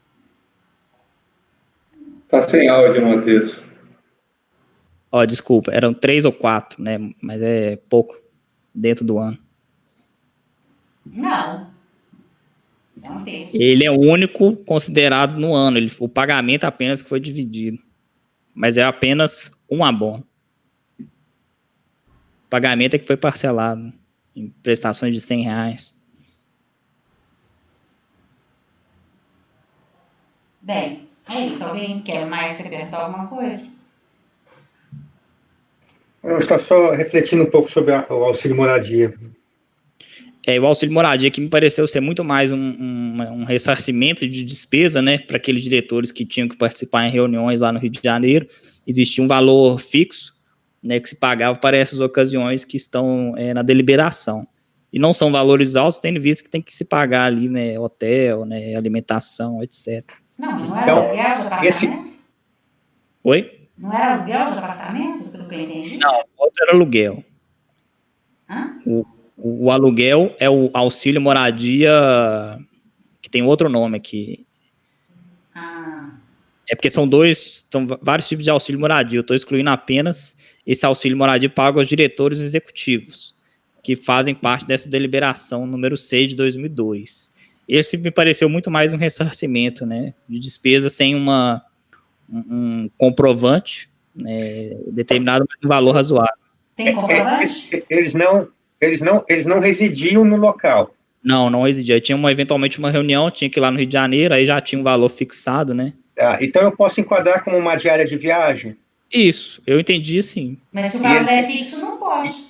Tá sem áudio, Matheus. Ó, desculpa, eram 3 ou 4, né? Mas é pouco dentro do ano. Não. É um terço. Ele é o único considerado no ano. O pagamento apenas que foi dividido. Mas é apenas um abono. O pagamento é que foi parcelado em prestações de R$100. Bem, é isso. Alguém quer mais se perguntar alguma coisa? Eu estou só refletindo um pouco sobre o auxílio moradia. O auxílio moradia que me pareceu ser muito mais um ressarcimento de despesa, né, para aqueles diretores que tinham que participar em reuniões lá no Rio de Janeiro. Existia um valor fixo, né, que se pagava para essas ocasiões que estão na deliberação. E não são valores altos, tendo visto que tem que se pagar ali, né, hotel, né, alimentação, etc. Não era aluguel de apartamento? Oi? Não era aluguel de apartamento, pelo que eu entendi? Não, o outro era aluguel. Hã? O aluguel é o auxílio moradia, que tem outro nome aqui. Ah. É porque são vários tipos de auxílio moradia. Eu estou excluindo apenas esse auxílio moradia pago aos diretores executivos, que fazem parte dessa deliberação número 6 de 2002. Esse me pareceu muito mais um ressarcimento, né, de despesa sem um comprovante, né, determinado, mas um valor razoável. Tem comprovante? Eles não residiam no local. Não residia. Tinha eventualmente uma reunião, tinha que ir lá no Rio de Janeiro, aí já tinha um valor fixado, né? Então eu posso enquadrar como uma diária de viagem? Isso, eu entendi assim. Mas se o valor é fixo, não pode.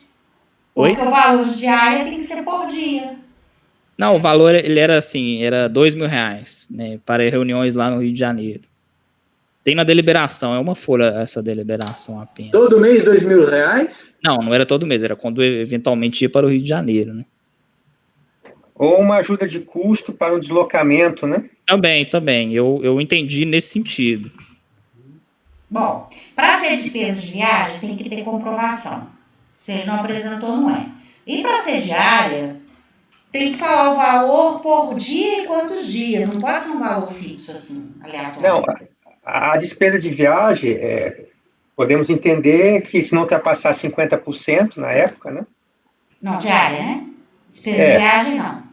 Oi? Porque o valor de diária tem que ser por dia. Não, o valor ele era assim, era R$ 2.000, né, para reuniões lá no Rio de Janeiro. Tem na deliberação, é uma folha essa deliberação apenas. Todo mês R$ 2.000? Não, não era todo mês, era quando eventualmente ia para o Rio de Janeiro, né? Ou uma ajuda de custo para um deslocamento, né? Também, eu entendi nesse sentido. Bom, para ser despesa de viagem, tem que ter comprovação. Se ele não apresentou, não é. E para ser diária, tem que falar o valor por dia e quantos dias. Não pode ser um valor fixo, assim, aleatório. Não, a despesa de viagem, podemos entender que se não ultrapassar 50% na época, né? Não, diária, né? Despesa de viagem, não.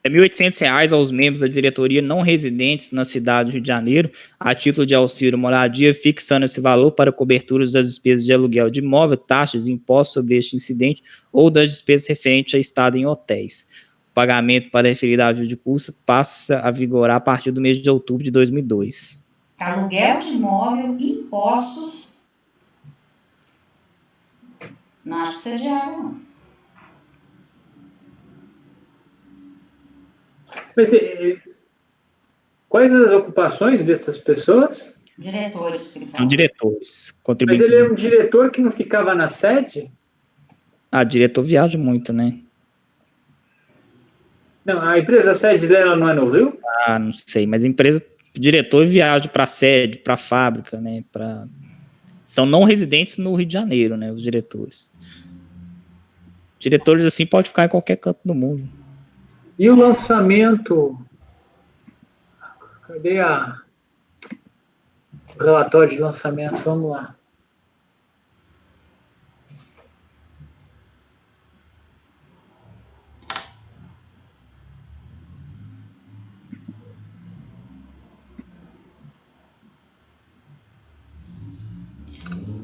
É R$ 1.800 aos membros da diretoria não residentes na cidade do Rio de Janeiro, a título de auxílio moradia, fixando esse valor para cobertura das despesas de aluguel de imóvel, taxas e impostos sobre este incidente ou das despesas referentes a estado em hotéis. O pagamento para referida ajuda de custo passa a vigorar a partir do mês de outubro de 2002. Aluguel de imóvel, impostos. Não acho que seja diário, não. Mas quais as ocupações dessas pessoas? Diretores. São diretores. Mas Contribuintes. ele é um diretor que não ficava na sede? Ah, diretor viaja muito, né? Não, a empresa sede dela não é no Rio? Ah, não sei, mas a empresa, diretor viaja para a sede, para a fábrica, né? São não residentes no Rio de Janeiro, né? Os diretores. Diretores, assim, pode ficar em qualquer canto do mundo. E o lançamento? Cadê o relatório de lançamentos? Vamos lá.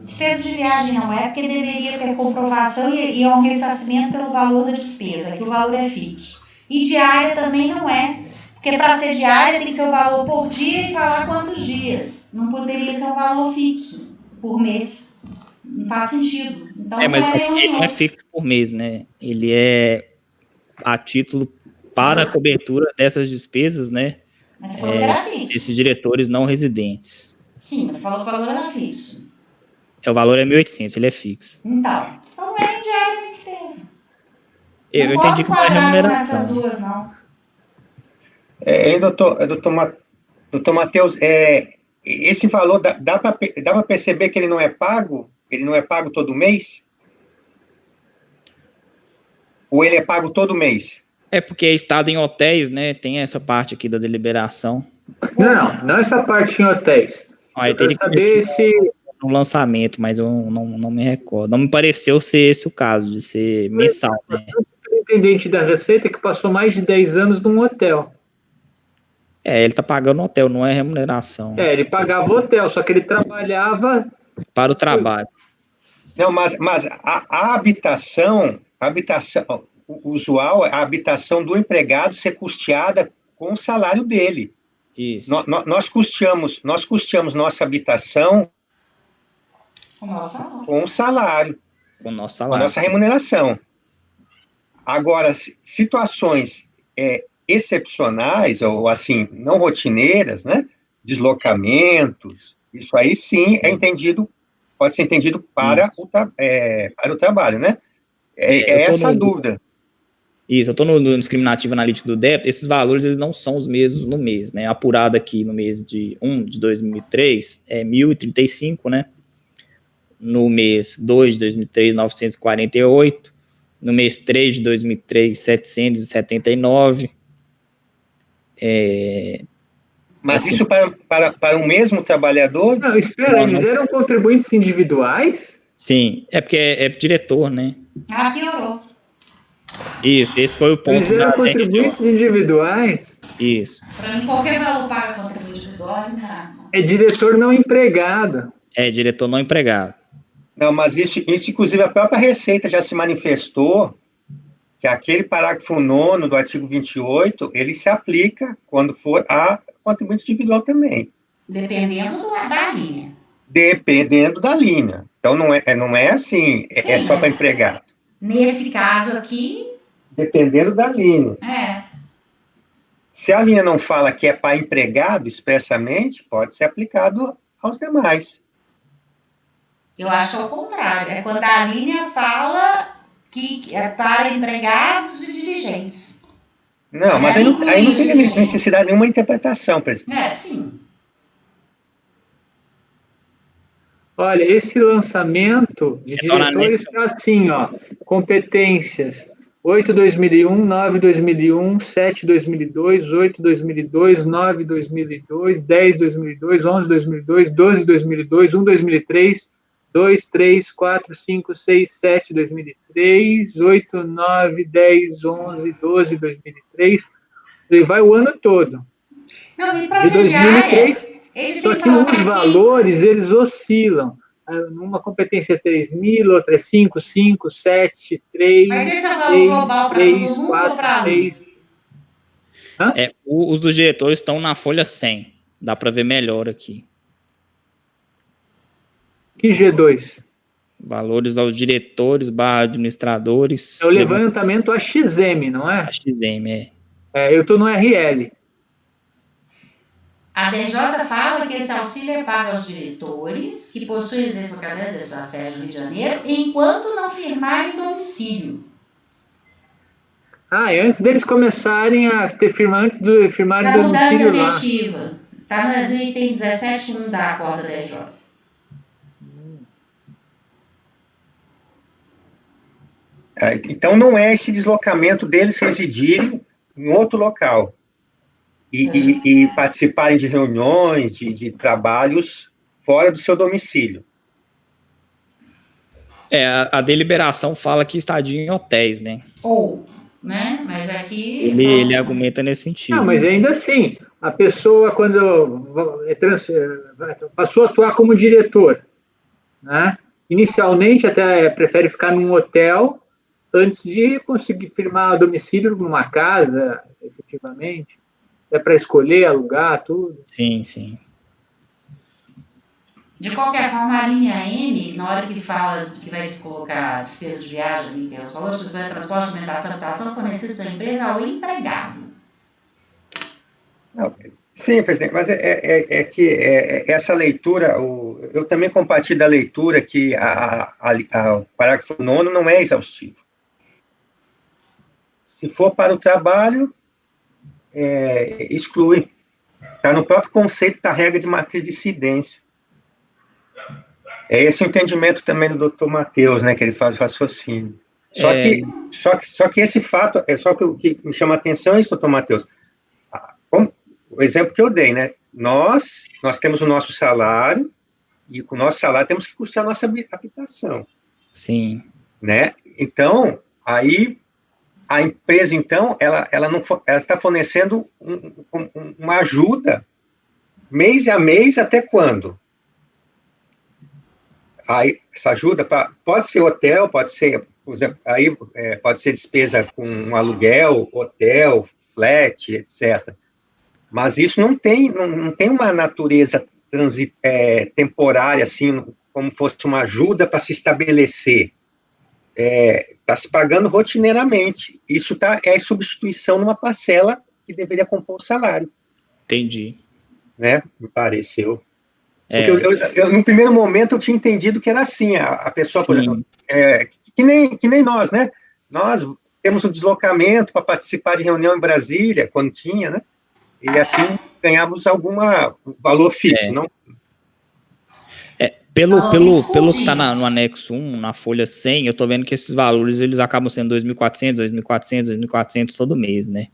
Despesa de viagem não é, porque deveria ter comprovação e é um ressarcimento pelo valor da despesa, que o valor é fixo. E diária também não é, porque para ser diária tem que ser o valor por dia e falar quantos dias. Não poderia ser um valor fixo por mês. Não faz sentido. Então Mas não é ele não é fixo por mês, né? Ele é a título para a cobertura dessas despesas, né? Mas você falou que era fixo. Esses diretores não residentes. Sim, mas você falou que o valor era fixo. O valor é 1.800, ele é fixo. Então não é nem diária nem despesa. Eu entendi que não é remuneração. Essas duas, não. Doutor Matheus, esse valor dá para perceber que ele não é pago? Ele não é pago todo mês? Ou ele é pago todo mês? É porque é estado em hotéis, né? Tem essa parte aqui da deliberação. Não essa parte em hotéis. Eu quero saber se... no lançamento, mas eu não me recordo. Não me pareceu ser esse o caso, de ser mensal, né? O intendente da Receita que passou mais de 10 anos num hotel. Ele tá pagando hotel, não é remuneração. Ele pagava o hotel, só que ele trabalhava... Para o trabalho. Não, mas a habitação, o usual, a habitação do empregado ser custeada com o salário dele. Isso. Nós custeamos nossa habitação com o salário. Com o nosso Com a salário. nossa remuneração. Agora, situações excepcionais, ou assim, não rotineiras, né? Deslocamentos, isso aí sim é entendido, pode ser entendido para o trabalho, né? Essa a dúvida. Isso, eu estou no discriminativo analítico do débito, esses valores eles não são os mesmos no mês, né? Apurado aqui no mês de 2003 é 1.035, né? No mês 2 de 2003, 948. No mês 3 de 2003, 779. Mas assim, isso para o mesmo trabalhador? Não, espera, eles eram contribuintes individuais? Sim, é porque é diretor, né? Piorou. Isso, esse foi o ponto. Eles eram contribuintes individuais? Isso. Para mim, qualquer valor paga contribuinte individual é remuneração. É diretor não empregado. É diretor não empregado. Não, mas isso inclusive, a própria Receita já se manifestou que aquele parágrafo 9º do artigo 28, ele se aplica quando for a contribuinte individual também. Dependendo da linha. Dependendo da linha. Então, não é assim, Sim, só para empregado. Nesse caso aqui, Dependendo da linha. Se a linha não fala que é para empregado expressamente, pode ser aplicado aos demais. Eu acho ao contrário. É quando a linha fala que é para empregados e dirigentes. Não, mas aí não tem necessidade de nenhuma interpretação, presidente. Sim. Olha, esse lançamento de diretores está assim, ó, competências 8/2001, 9/2001, 7/2002, 8/2002, 9/2002, 10/2002, 11/2002, 12/2002, 1/2003, 2, 3, 4, 5, 6, 7, 2003, 8, 9, 10, 11, 12, 2003, e vai o ano todo. Não, e para de 2003, ele só que os valores, eles oscilam. Numa competência 3.000, outra é 5, 5, 7, 3, Mas esse é o valor global para todo mundo 4, ou para 3. Os dos diretores estão na folha 100. Dá para ver melhor aqui. Que G2? Valores aos diretores, /administradores. É o levantamento AXM, não é? AXM, eu estou no RL. A DJ fala que esse auxílio é pago aos diretores que possuem residência localizada dessa sede do Rio de Janeiro enquanto não firmarem domicílio. Antes deles começarem a ter antes de firmarem domicílio lá. Efetiva. Está no item 17.1 da acorda da DJ. Então, não é esse deslocamento deles residirem em outro local e participarem de reuniões, de trabalhos fora do seu domicílio. A deliberação fala que estadia em hotéis, né? Né? Mas aqui... Ele argumenta nesse sentido. Não, mas ainda assim, a pessoa, quando passou a atuar como diretor, né? Inicialmente até prefere ficar num hotel antes de conseguir firmar domicílio numa casa, efetivamente. É para escolher, alugar, tudo. Sim, sim. De qualquer forma, a linha M, na hora que fala que vai colocar despesa de viagem, que é os valores de transporte, alimentação, habitação fornecidos pela empresa ao empregado. Sim, presidente, mas que essa leitura, eu também compartilho da leitura que o parágrafo 9º não é exaustivo. Se for para o trabalho, exclui. Está no próprio conceito da regra de matriz de incidência. É esse o entendimento também do Dr. Matheus, né, que ele faz o raciocínio. Só que esse fato, o que me chama a atenção é isso, Dr. Matheus. O exemplo que eu dei, né? Nós temos o nosso salário, e com o nosso salário temos que custear a nossa habitação. Sim. Né? Então, aí, a empresa, então, ela está fornecendo uma ajuda mês a mês até quando? Aí, essa ajuda pode ser hotel, pode ser, por exemplo, pode ser despesa com um aluguel, hotel, flat, etc. Mas isso não tem uma natureza temporária, assim, como fosse uma ajuda para se estabelecer. Está se pagando rotineiramente. Isso é substituição numa parcela que deveria compor o salário. Entendi. Né? Me pareceu. Porque no primeiro momento eu tinha entendido que era assim, a pessoa, por exemplo, que nem nós, né? Nós temos um deslocamento para participar de reunião em Brasília, quando tinha, né? E assim ganhamos algum valor fixo, não? Pelo que está no anexo 1, na folha 100, eu estou vendo que esses valores eles acabam sendo 2.400, 2.400, 2.400 todo mês, né?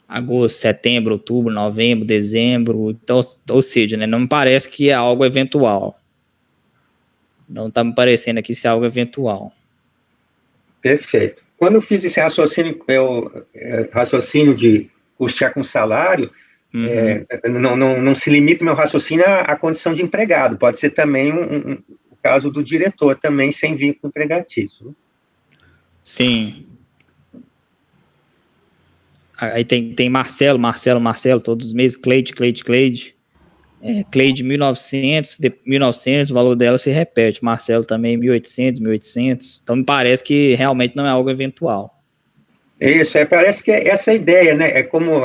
Agosto, setembro, outubro, novembro, dezembro, então, ou seja, né, não me parece que é algo eventual. Não está me parecendo aqui ser algo eventual. Perfeito. Quando eu fiz esse raciocínio de custear com salário, não se limita meu raciocínio à condição de empregado, pode ser também o caso do diretor, também sem vínculo empregatício. Sim. Aí tem Marcelo, todos os meses, Cleide. Cleide 1.900, o valor dela se repete. Marcelo também 1.800. Então me parece que realmente não é algo eventual. Isso, parece que é essa a ideia, né? É como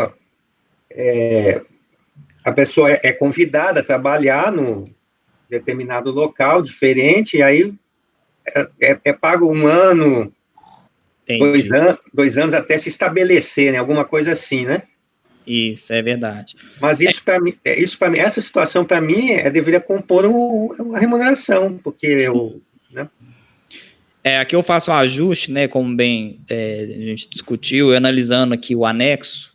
a pessoa é convidada a trabalhar num determinado local diferente, e aí é pago 1 ano, Entendi. 2 anos até se estabelecer, né? Alguma coisa assim, né? Isso, é verdade. Mas isso para mim, essa situação para mim deveria compor a remuneração, porque né? Aqui eu faço um ajuste, né, como bem a gente discutiu, analisando aqui o anexo,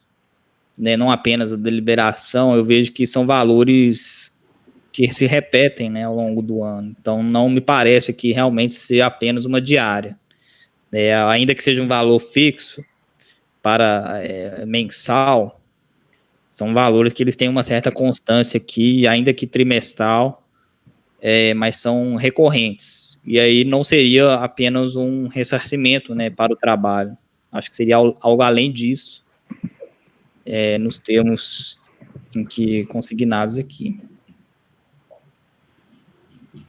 né, não apenas a deliberação, eu vejo que são valores que se repetem, né, ao longo do ano. Então, não me parece aqui realmente ser apenas uma diária. Ainda que seja um valor fixo para mensal, são valores que eles têm uma certa constância aqui, ainda que trimestral, mas são recorrentes. E aí não seria apenas um ressarcimento, né, para o trabalho. Acho que seria algo além disso, nos termos em que consignados aqui.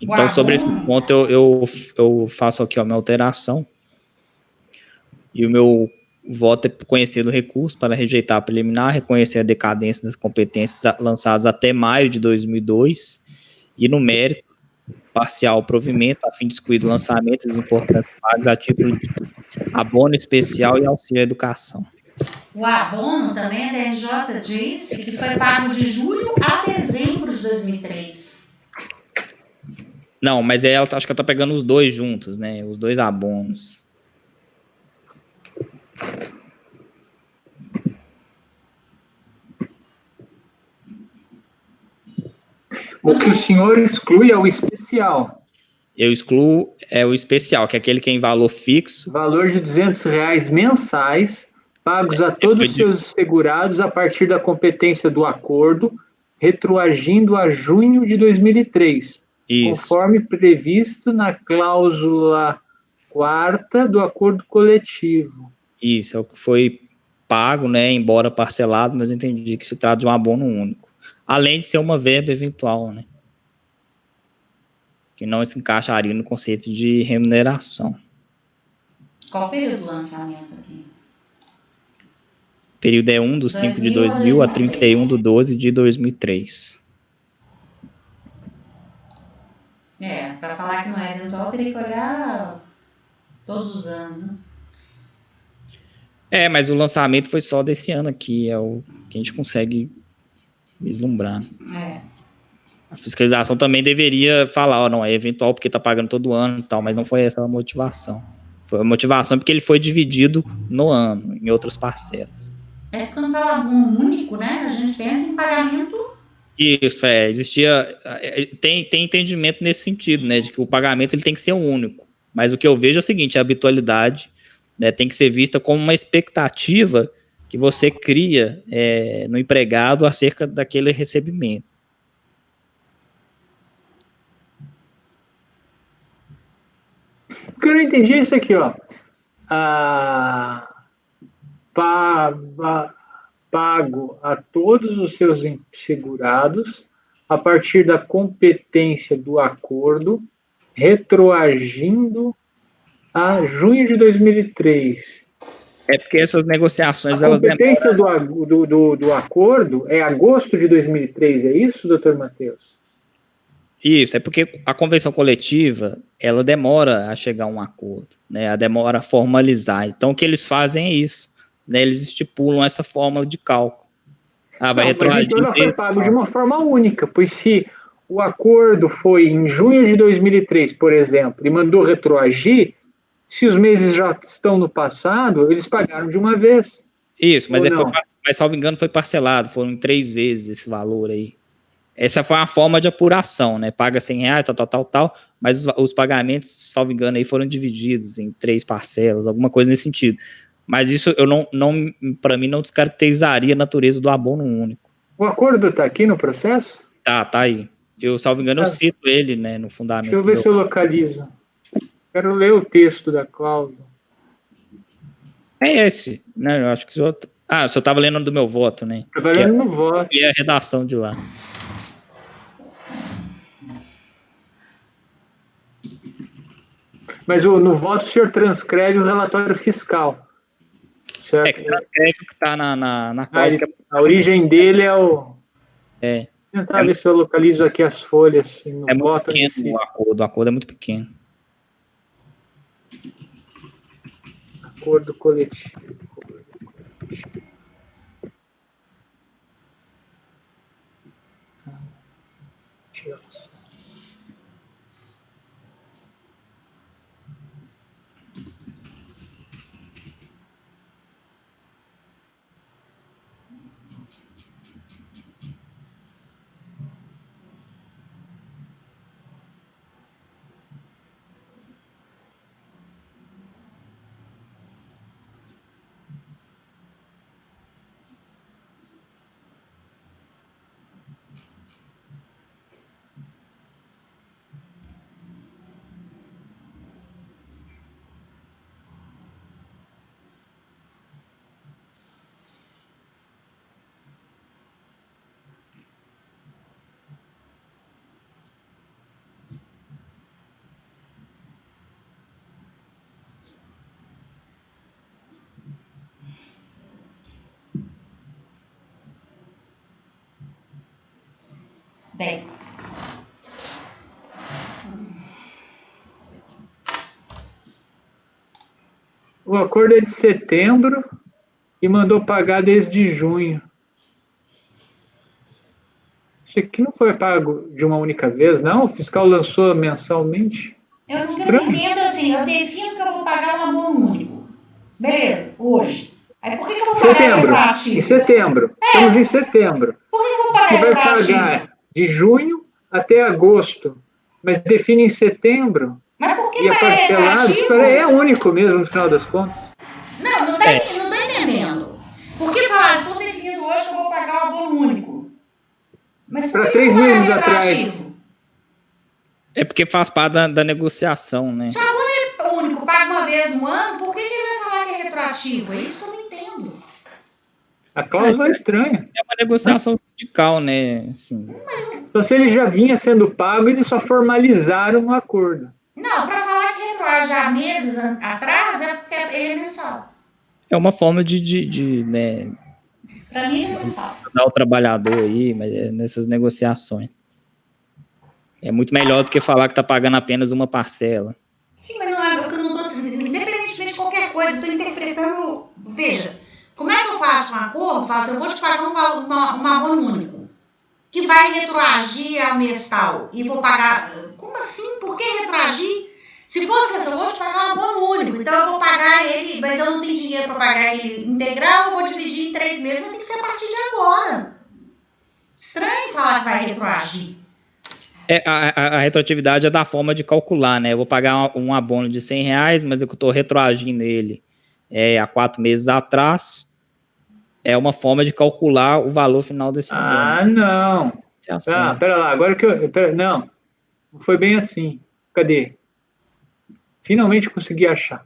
Então, sobre esse ponto, eu faço aqui a minha alteração. E o meu voto é conhecer do recurso para rejeitar a preliminar, reconhecer a decadência das competências lançadas até maio de 2002 e, no mérito, parcial provimento, a fim de excluir do lançamento as importantes pagos a título de abono especial e auxílio à educação. O abono também a DRJ disse que foi pago de julho a dezembro de 2003. Não, mas ela acho que ela está pegando os dois juntos, né? Os dois abonos. O que o senhor exclui é o especial. Eu excluo o especial, que é aquele que é em valor fixo. Valor de R$200 mensais, pagos a todos os seus segurados a partir da competência do acordo, retroagindo a junho de 2003, conforme previsto na cláusula 4ª do acordo coletivo. Isso, é o que foi pago, né, embora parcelado, mas entendi que se trata de um abono único. Além de ser uma verba eventual, né? Que não se encaixaria no conceito de remuneração. Qual o período do lançamento aqui? O período é 1/5/2000 a 31/12/2003. Para falar que não é eventual, teria que olhar todos os anos, né? Mas o lançamento foi só desse ano aqui, é o que a gente consegue vislumbrar. A fiscalização também deveria falar, não, é eventual porque está pagando todo ano e tal, mas não foi essa a motivação. Foi a motivação porque ele foi dividido no ano, em outras parcelas. Quando fala abono único, né, a gente pensa em pagamento... Isso, existia... Tem entendimento nesse sentido, né, de que o pagamento ele tem que ser único. Mas o que eu vejo é o seguinte, a habitualidade, né, tem que ser vista como uma expectativa que você cria no empregado acerca daquele recebimento. O que eu não entendi é isso aqui, ó. Pago a todos os seus segurados a partir da competência do acordo, retroagindo a junho de 2003. Porque essas negociações... A competência do acordo é agosto de 2003, é isso, doutor Matheus? Isso, é porque a convenção coletiva, ela demora a chegar a um acordo, né? Ela demora a formalizar. Então, o que eles fazem é isso, né? Eles estipulam essa fórmula de cálculo. Vai retroagir. Mas então ela foi pago de uma forma única, pois se o acordo foi em junho de 2003, por exemplo, e mandou retroagir, se os meses já estão no passado, eles pagaram de uma vez. Isso, mas salvo engano, foi parcelado, foram 3 vezes esse valor aí. Essa foi uma forma de apuração, né? Paga R$100, tal, mas os pagamentos, salvo engano, aí foram divididos em 3 parcelas, alguma coisa nesse sentido. Mas isso eu não para mim não descaracterizaria a natureza do abono único. O acordo está aqui no processo? Tá aí. Eu, salvo engano, eu cito ele, né, no fundamento. Deixa eu ver se eu localizo. Quero ler o texto da cláusula. É esse, né? Eu acho que o senhor estava lendo do meu voto, né? Eu estava lendo no voto. E a redação de lá. Mas no voto o senhor transcreve o relatório fiscal. certo. É que transcreve o que está na Ah, cláusula. a origem dele é o... É. Vou tentar ver se eu localizo aqui as folhas. É muito pequeno o acordo é muito pequeno. Acordo coletivo. Bem, O acordo é de setembro e mandou pagar desde junho. Isso aqui não foi pago de uma única vez, não? O fiscal lançou mensalmente? eu não Estranho. entendo assim, eu defino que eu vou pagar um abono único. Beleza, hoje. Aí por que eu vou pagar Setembro. retroativo? Em setembro. Estamos em setembro. Por que eu vou Diz pagar que vai retroativo? pagar de junho até agosto, mas define em setembro Mas por que e é pagar parcelado. Isso retroativo? é único mesmo, no final das contas. Não tô entendendo. Por que falar, estou definindo hoje que eu vou pagar o abono único? Mas por Para que 3 eu vou pagar meses atrás. retroativo? É porque faz parte da negociação, né? Se o abono é único, paga uma vez no ano, por que ele vai falar que é retroativo? É isso que eu não entendo. A cláusula é estranha. É uma negociação sindical, né? Assim, Então, se ele já vinha sendo pago, eles só formalizaram o acordo. Não, para falar que retroage há meses atrás é porque ele é mensal. é uma forma de né, Para mim, ele é mensal. dar o trabalhador aí, mas é nessas negociações. É muito melhor do que falar que está pagando apenas uma parcela. Sim, mas não é, eu não estou independentemente de qualquer coisa, estou interpretando. Veja, como é que eu faço um acordo? Eu vou te pagar um abono único, que vai retroagir ao mês tal, e vou pagar. Como assim? Por que retroagir? Se fosse assim, eu vou te pagar um abono único, então eu vou pagar ele, mas eu não tenho dinheiro para pagar ele integral, eu vou dividir em 3 meses, mas tem que ser a partir de agora. Estranho falar que vai retroagir. A retroatividade é da forma de calcular, né? Eu vou pagar um abono de R$100, mas eu estou retroagindo ele há 4 meses atrás. É uma forma de calcular o valor final desse abono. Ah, não. Ah, pera lá, agora que eu... não foi bem assim. Cadê? Finalmente consegui achar.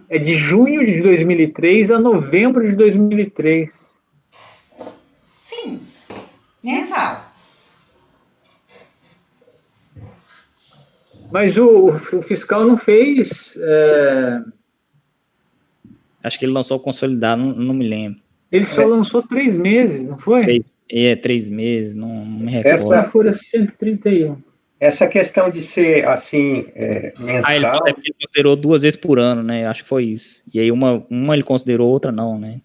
É de junho de 2003 a novembro de 2003. Sim, mensal. Mas o fiscal não fez... Acho que ele lançou o consolidado, não me lembro. Ele só lançou 3 meses, não foi? 3 meses, não me recordo. Essa folha 131. Essa questão de ser, assim, mensal... Ele considerou 2 vezes por ano, né? Acho que foi isso. E aí uma ele considerou, outra não, né?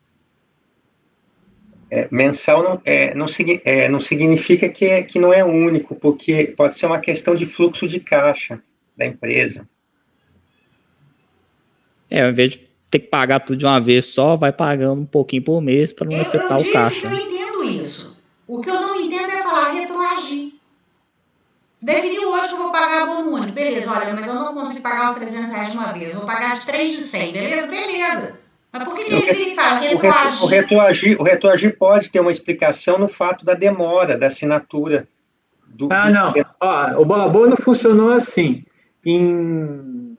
Mensal não significa que não é único, porque pode ser uma questão de fluxo de caixa da empresa. Ao invés de ter que pagar tudo de uma vez só, vai pagando um pouquinho por mês para não afetar o caixa. Eu entendo isso. O que eu não entendo é falar retroagir. Definiu hoje que eu vou pagar abono único. Beleza, olha, mas eu não consigo pagar os R$300 de uma vez. Vou pagar de 3 de 100, beleza? Beleza. Mas por que ele fala retroagir? O retroagir pode ter uma explicação no fato da demora, da assinatura. Não. Ó, o abono funcionou assim. Em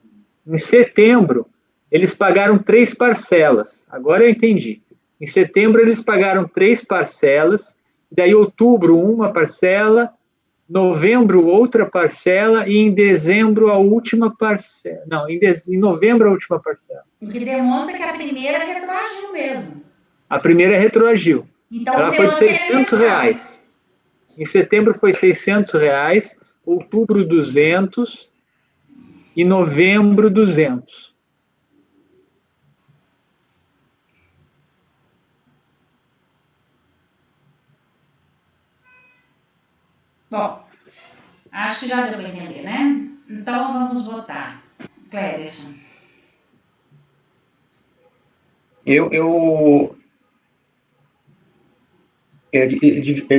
setembro, eles pagaram 3 parcelas. Agora eu entendi. Em setembro, eles pagaram 3 parcelas. Daí, em outubro, uma parcela. novembro outra parcela e em dezembro a última parcela. Não, em novembro a última parcela. O que demonstra que a primeira retroagiu mesmo. A primeira retroagiu. Então, Ela foi de R$600. Em setembro foi R$600, outubro 200 e novembro 200. Bom, acho que já deu para entender, né? Então, vamos votar. Clérison. Eu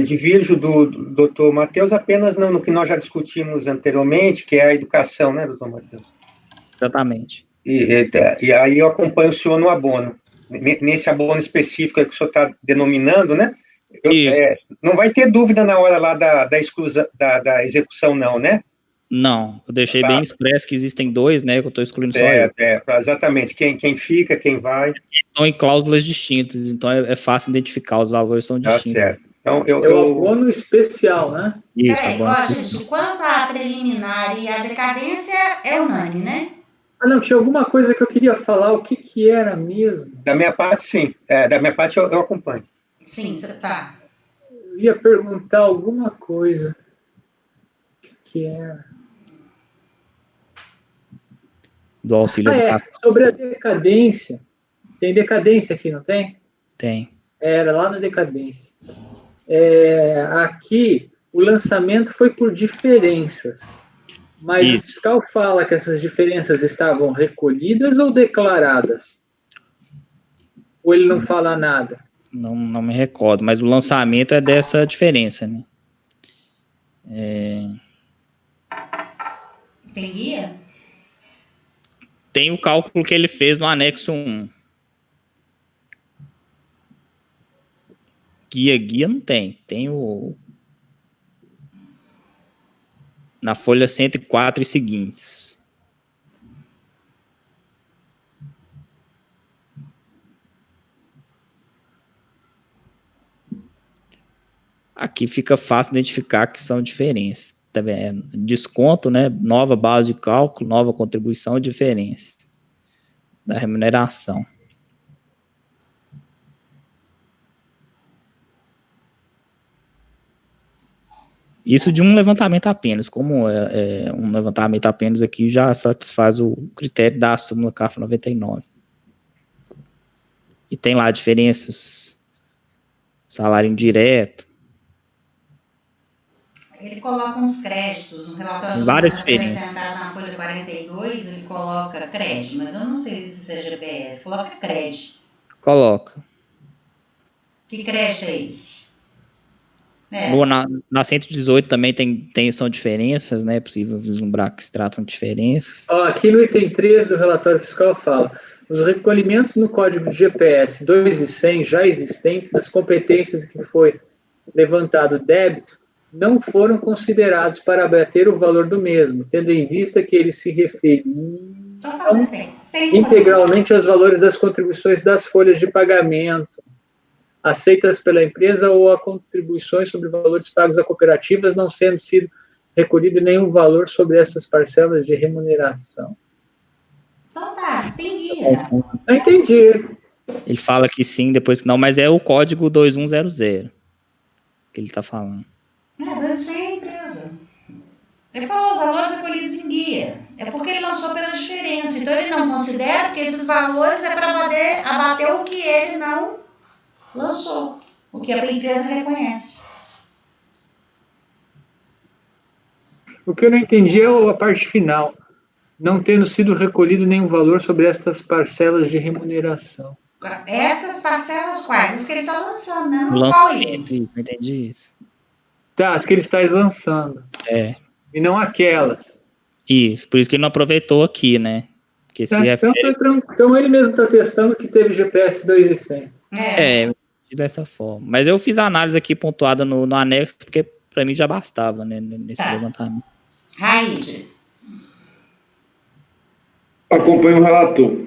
divirjo do doutor Matheus apenas no que nós já discutimos anteriormente, que é a educação, né, doutor Matheus? Exatamente. E aí eu acompanho o senhor no abono. Nesse abono específico que o senhor está denominando, né? Não vai ter dúvida na hora lá da exclusão, da execução, não, né? Não, eu deixei bem expresso que existem dois, né? Que eu estou excluindo só eu. Exatamente. Quem fica, quem vai. Estão em cláusulas distintas, então é fácil identificar, os valores são distintos. Tá certo. Então, é o abono especial, né? Isso, gente, quanto à preliminar e à decadência, é unânime, né? Ah, não, tinha alguma coisa que eu queria falar, o que era mesmo? Da minha parte, sim. Da minha parte, eu acompanho. Sim, você tá. Eu ia perguntar alguma coisa. O que era? Do auxílio sobre a decadência. Tem decadência aqui, não tem? Tem. Era lá na decadência. Aqui, o lançamento foi por diferenças. Mas o fiscal fala que essas diferenças estavam recolhidas ou declaradas? Ou ele não fala nada? Não me recordo, mas o lançamento é dessa diferença, né? Tem guia? Tem o cálculo que ele fez no anexo 1. Guia não tem. Tem o... Na folha 104 e seguintes. Aqui fica fácil identificar que são diferenças. Desconto, né? Nova base de cálculo, nova contribuição e diferença da remuneração. Isso de um levantamento apenas. Como é um levantamento apenas aqui, já satisfaz o critério da súmula CAF 99. E tem lá diferenças, salário indireto. Ele coloca uns créditos no relatório apresentado na folha 42, ele coloca crédito, mas eu não sei se é GPS, coloca crédito. Coloca. Que crédito é esse? Na 118 também são diferenças, né? É possível vislumbrar que se tratam de diferenças. Aqui no item 3 do relatório fiscal fala: os recolhimentos no código de GPS 2 e 100 já existentes das competências que foi levantado débito não foram considerados para abater o valor do mesmo, tendo em vista que eles se referiam integralmente aos valores das contribuições das folhas de pagamento aceitas pela empresa ou a contribuições sobre valores pagos a cooperativas, não sendo sido recolhido nenhum valor sobre essas parcelas de remuneração. Então tá, tem guia. Eu entendi. Ele fala que sim, depois que não, mas é o código 2100 que ele está falando. Mas isso é a empresa. Ele falou os valores recolhidos em guia. É porque ele lançou pela diferença. Então ele não considera que esses valores é para abater o que ele não lançou. O que a empresa reconhece. O que eu não entendi é a parte final. Não tendo sido recolhido nenhum valor sobre estas parcelas de remuneração. Essas parcelas quais? As que ele está lançando, né? Não entendi isso. Tá, as que ele está lançando. E não aquelas. Isso, por isso que ele não aproveitou aqui, né? Porque então ele mesmo está testando que teve GPS 2 e 100. Dessa forma. Mas eu fiz a análise aqui pontuada no anexo, porque para mim já bastava, né? Nesse levantamento. Raide. Acompanho o relator.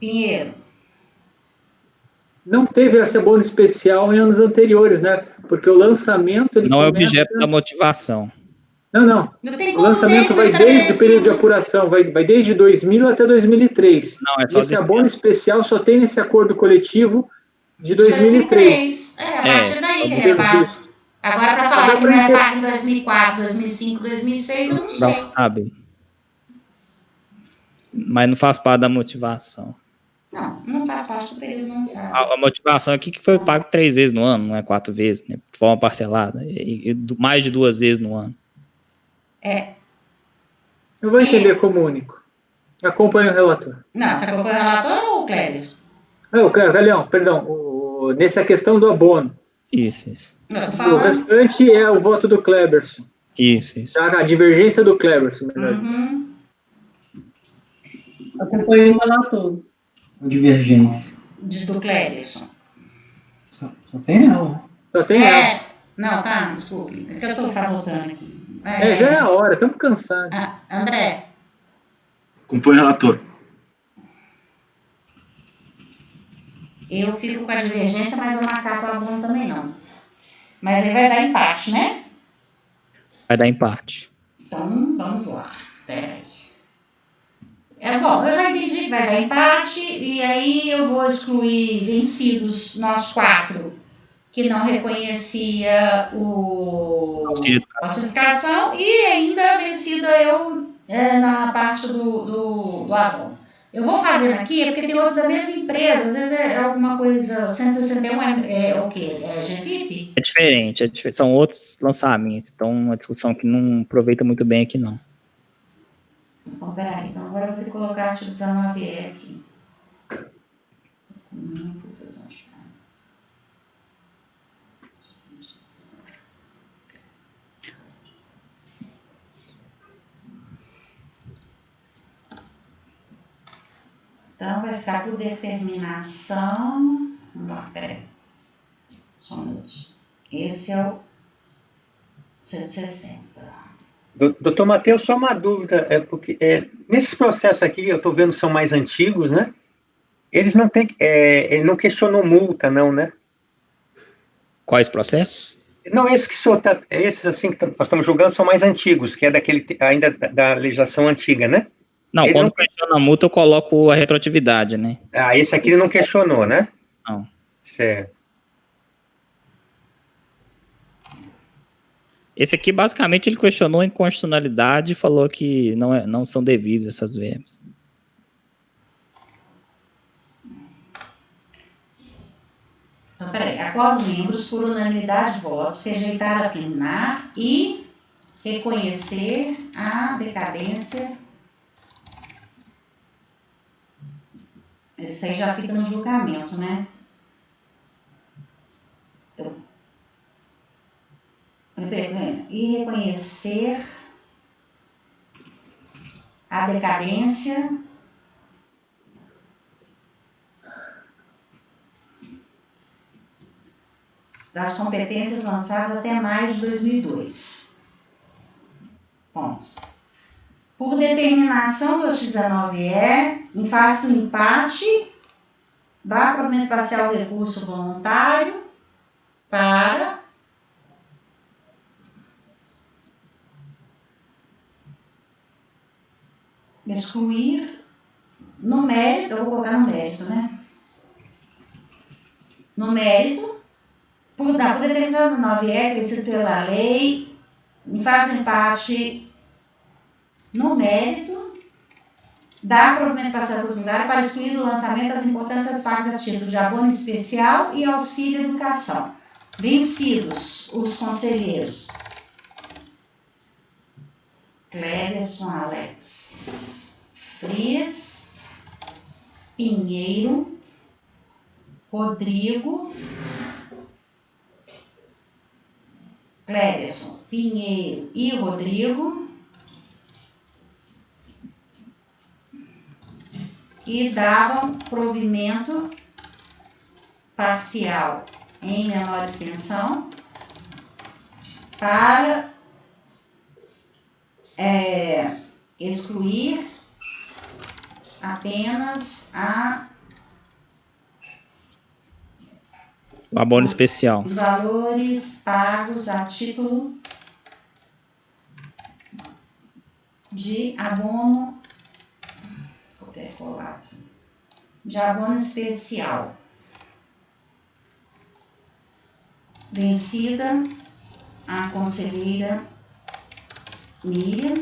Pinheiro. não teve esse abono especial em anos anteriores, né? Porque o lançamento ele Não é começa... objeto da motivação. Não. Não tem O como lançamento ter vai desde o período de apuração, vai desde 2000 até 2003. Não, é E só esse desse abono ano. especial só tem nesse acordo coletivo de 2003. 2003. É, a partir daí que ele é Isso. pago. Agora, para Mas falar dá que pra não é entender. pago em 2004, 2005, 2006, eu não sei. Não sabe. Mas não faz parte da motivação. Não faz parte do período lançado. A motivação aqui que foi pago 3 vezes no ano, não é 4 vezes, né? De forma parcelada. E mais de 2 vezes no ano. Eu vou entender como único. Acompanhe o relator. Não, você acompanha o relator ou o Cléris? Galeão, perdão. Nessa questão do abono. Isso. Eu tô O falando. restante é o voto do Kleberson. Isso. A divergência do Kleberson, melhor. Acompanho o relator. Divergência. Do Cléris. Só tem ela. Só tem ela. Não, tá, desculpe. É que eu tô voltando aqui. Já é a hora, estamos cansados. André, Acompanho o relator. eu fico com a divergência, mas eu não acato o abono também não. Mas aí vai dar empate, né? Vai dar empate. Então, vamos lá. Peraí. Bom, eu já entendi que vai dar empate, e aí eu vou excluir vencidos nós 4, que não reconhecia o classificação, e ainda vencida eu na parte do abono. Eu vou fazendo aqui, porque tem outros da mesma empresa, às vezes é alguma coisa, 161 é o quê? É GFIP? É diferente, são outros lançamentos, então uma discussão que não aproveita muito bem aqui, não. Então, peraí, então agora eu vou ter que colocar artigo 19E aqui. Então, vai ficar por determinação. Vamos lá, peraí. Só um minuto. Esse é o 160. Doutor Matheus, só uma dúvida, porque nesses processos aqui, eu estou vendo são mais antigos, né? Eles não têm, ele não questionou multa, não, né? Quais processos? Não, esses assim que nós estamos julgando são mais antigos, que é ainda da legislação antiga, né? Não, quando questiona a multa, eu coloco a retroatividade, né? Esse aqui ele não questionou, né? Não. Certo. Esse aqui, basicamente, ele questionou a inconstitucionalidade e falou que não são devidas essas verbas. Então, peraí. Após os membros, por unanimidade de votos, rejeitar a liminar e reconhecer a decadência. Isso aí já fica no julgamento, né? E reconhecer a decadência das competências lançadas até maio de 2002. Ponto. Por determinação do artigo 19E, em face do empate, dá provimento parcial do recurso voluntário para excluir no mérito, eu vou colocar no mérito, né? No mérito, por determinação do 19E, crescido pela lei, em face do empate, no mérito, dá provimento parcial do voluntário para excluir do lançamento as importâncias pagas a título de abono especial e auxílio à educação. Vencidos os conselheiros Cléberson Alex Frias, Pinheiro, Rodrigo, Cléberson, Pinheiro e Rodrigo, que davam provimento parcial em menor extensão para excluir apenas O abono especial. Os valores pagos a título de abono, vou colar aqui, de abono especial, vencida a conselheira Miriam,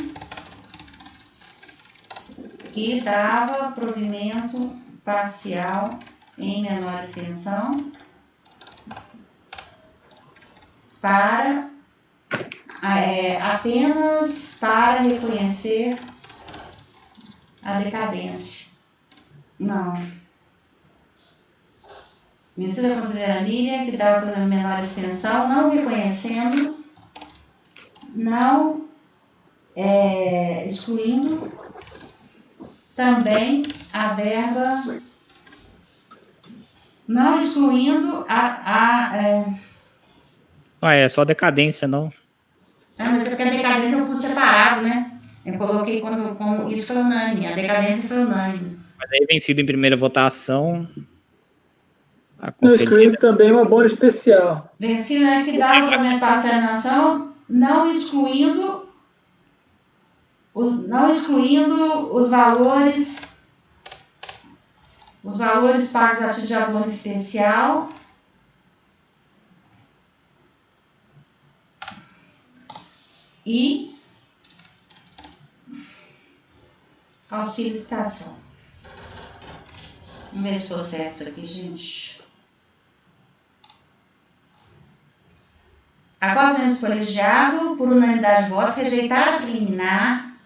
que dava provimento parcial em menor extensão para apenas para reconhecer a decadência. Não. Vencida a conselheira Miriam, que dava provimento em menor extensão, não reconhecendo, não excluindo também a verba, não excluindo É só decadência, não? mas é porque a decadência eu pus separado, né? Eu coloquei isso foi unânime, a decadência foi unânime. Mas aí vencido em primeira votação, a Não, conselheira... excluindo também um abono especial. Vencida que dava provimento parcial à nação, não excluindo os valores pagos a título de abono especial e auxílio de educação. Vamos ver se estou certo isso aqui, gente. Após o colegiado, por unanimidade de votos, rejeitar a preliminar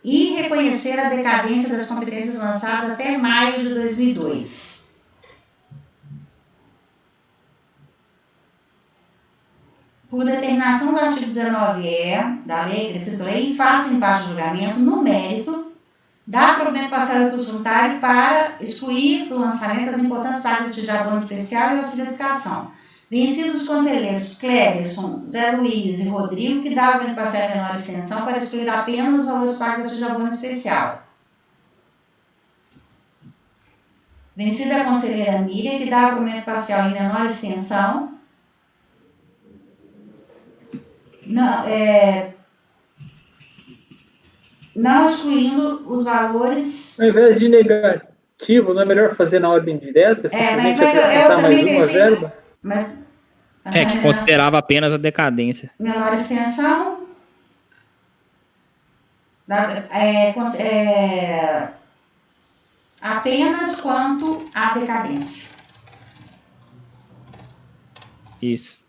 e reconhecer a decadência das competências lançadas até maio de 2002. Por determinação do artigo 19E da lei, precito lei, faço empate de julgamento no mérito, dá provimento parcial e recurso voluntário para excluir do lançamento as importantes práticas de abono especial e auxílio de educação. Vencidos os conselheiros Cleberson, Zé Luiz e Rodrigo, que davam provimento parcial em menor extensão para excluir apenas os valores pagos de abono especial. Vencida a conselheira Miriam, que dava provimento parcial em menor extensão, não excluindo os valores... Ao invés de negativo, não é melhor fazer na ordem direta? Mas eu também pensei... que considerava apenas a decadência. Menor extensão, apenas quanto à decadência. Isso.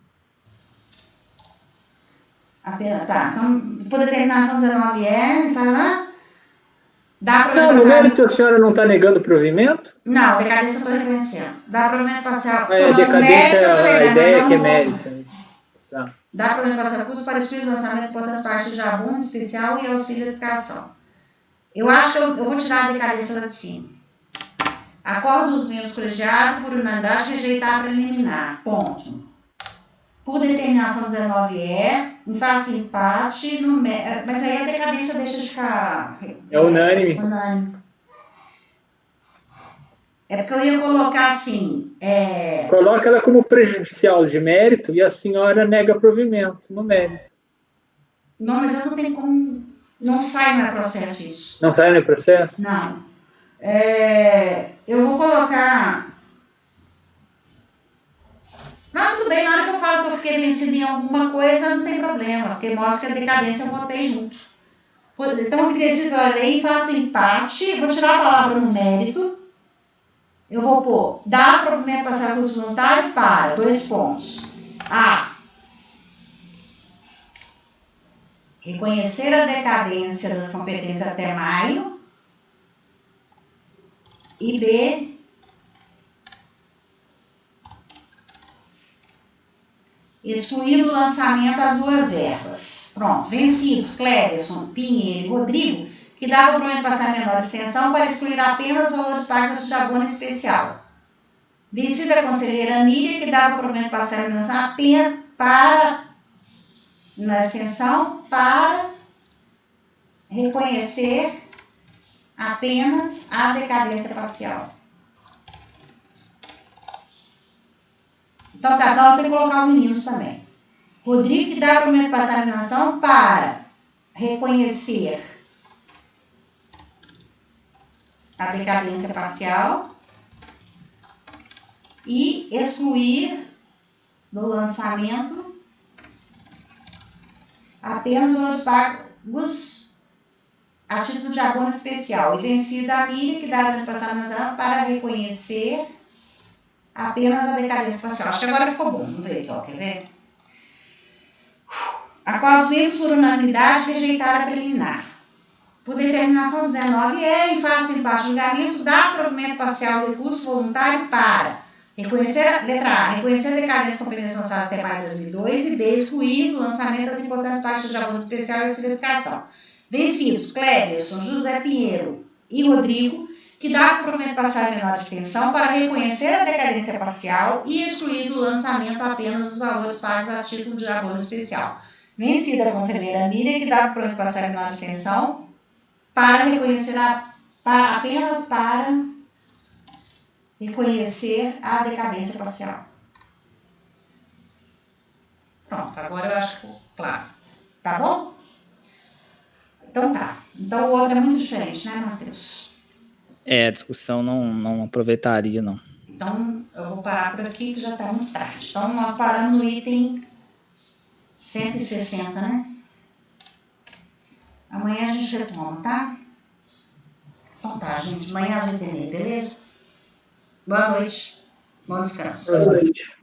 Apenas, tá. Então, por determinação 19E, fala, dá Não, provimento no parcial. mérito a senhora não está negando provimento? Não, decadência eu estou reconhecendo. Dá provimento parcial. Decadência, a ideia é que é mérito. Tá. Dá provimento parcial curso para excluir o lançamento de importantes partes de abono especial e auxílio de educação. Eu acho que eu vou tirar a decadência lá de cima. Acordo dos membros colegiados por unanimidade rejeitar a preliminar. Ponto. Por determinação 19E, em face do empate, mas aí a decadência deixa de ficar... É unânime. Unânime. É porque eu ia colocar assim... Coloca ela como prejudicial de mérito e a senhora nega provimento no mérito. Não, mas eu não tenho como... Não sai no processo isso. Não sai no processo? Não. Eu vou colocar... Não, tudo bem, na hora que eu falo que eu fiquei vencida em alguma coisa, não tem problema, porque mostra que a decadência eu votei junto. Então, eu decidi a lei, faço empate, vou tirar a palavra no mérito, eu vou pôr, dá provimento parcial a curso voluntário para, 2 pontos. A. Reconhecer a decadência das competências até maio. E B. Excluir do lançamento as 2 verbas. Pronto. Vencidos, Cleberson, Pinheiro e Rodrigo, que davam provimento parcial em menor extensão para excluir apenas os valores pagos de abono especial. Vencida a conselheira Miriam, que dava provimento parcial em menor extensão apenas na extensão para reconhecer apenas a decadência parcial. Então tá, então tem que colocar os meninos também. Rodrigo, que dá provimento parcial de alienação para reconhecer a decadência parcial e excluir do lançamento apenas os valores pagos a título de abono especial. E vencida a Miriam, que dá provimento parcial de alienação para reconhecer apenas a decadência parcial. Acho que agora ficou bom. Vamos ver aqui, ó. Quer ver? A qual os membros, por unanimidade, rejeitaram a preliminar. Por determinação 19E, em face do empate de julgamento, dá provimento parcial do recurso voluntário para reconhecer, letra A, reconhecer a decadência com compreensão lançada em 2002 e B, excluir do lançamento das importantes partes de abono especial e certificação. Vencidos, Cléberson, José Pinheiro e Rodrigo, que dá provimento parcial de menor extensão para reconhecer a decadência parcial e excluir do lançamento apenas os valores pagos a título de abono especial. Vencida a conselheira Miriam, que dá provimento parcial de menor extensão para reconhecer apenas para reconhecer a decadência parcial. Pronto, agora eu acho que ficou claro. Tá bom? Então tá. Então o outro é muito diferente, né, Matheus? A discussão não aproveitaria, não. Então eu vou parar por aqui que já está muito tarde. Então nós paramos no item 160, né? Amanhã a gente retoma, tá? Então tá, gente. Amanhã às 8h30, beleza? Boa noite. Bom descanso. Boa noite.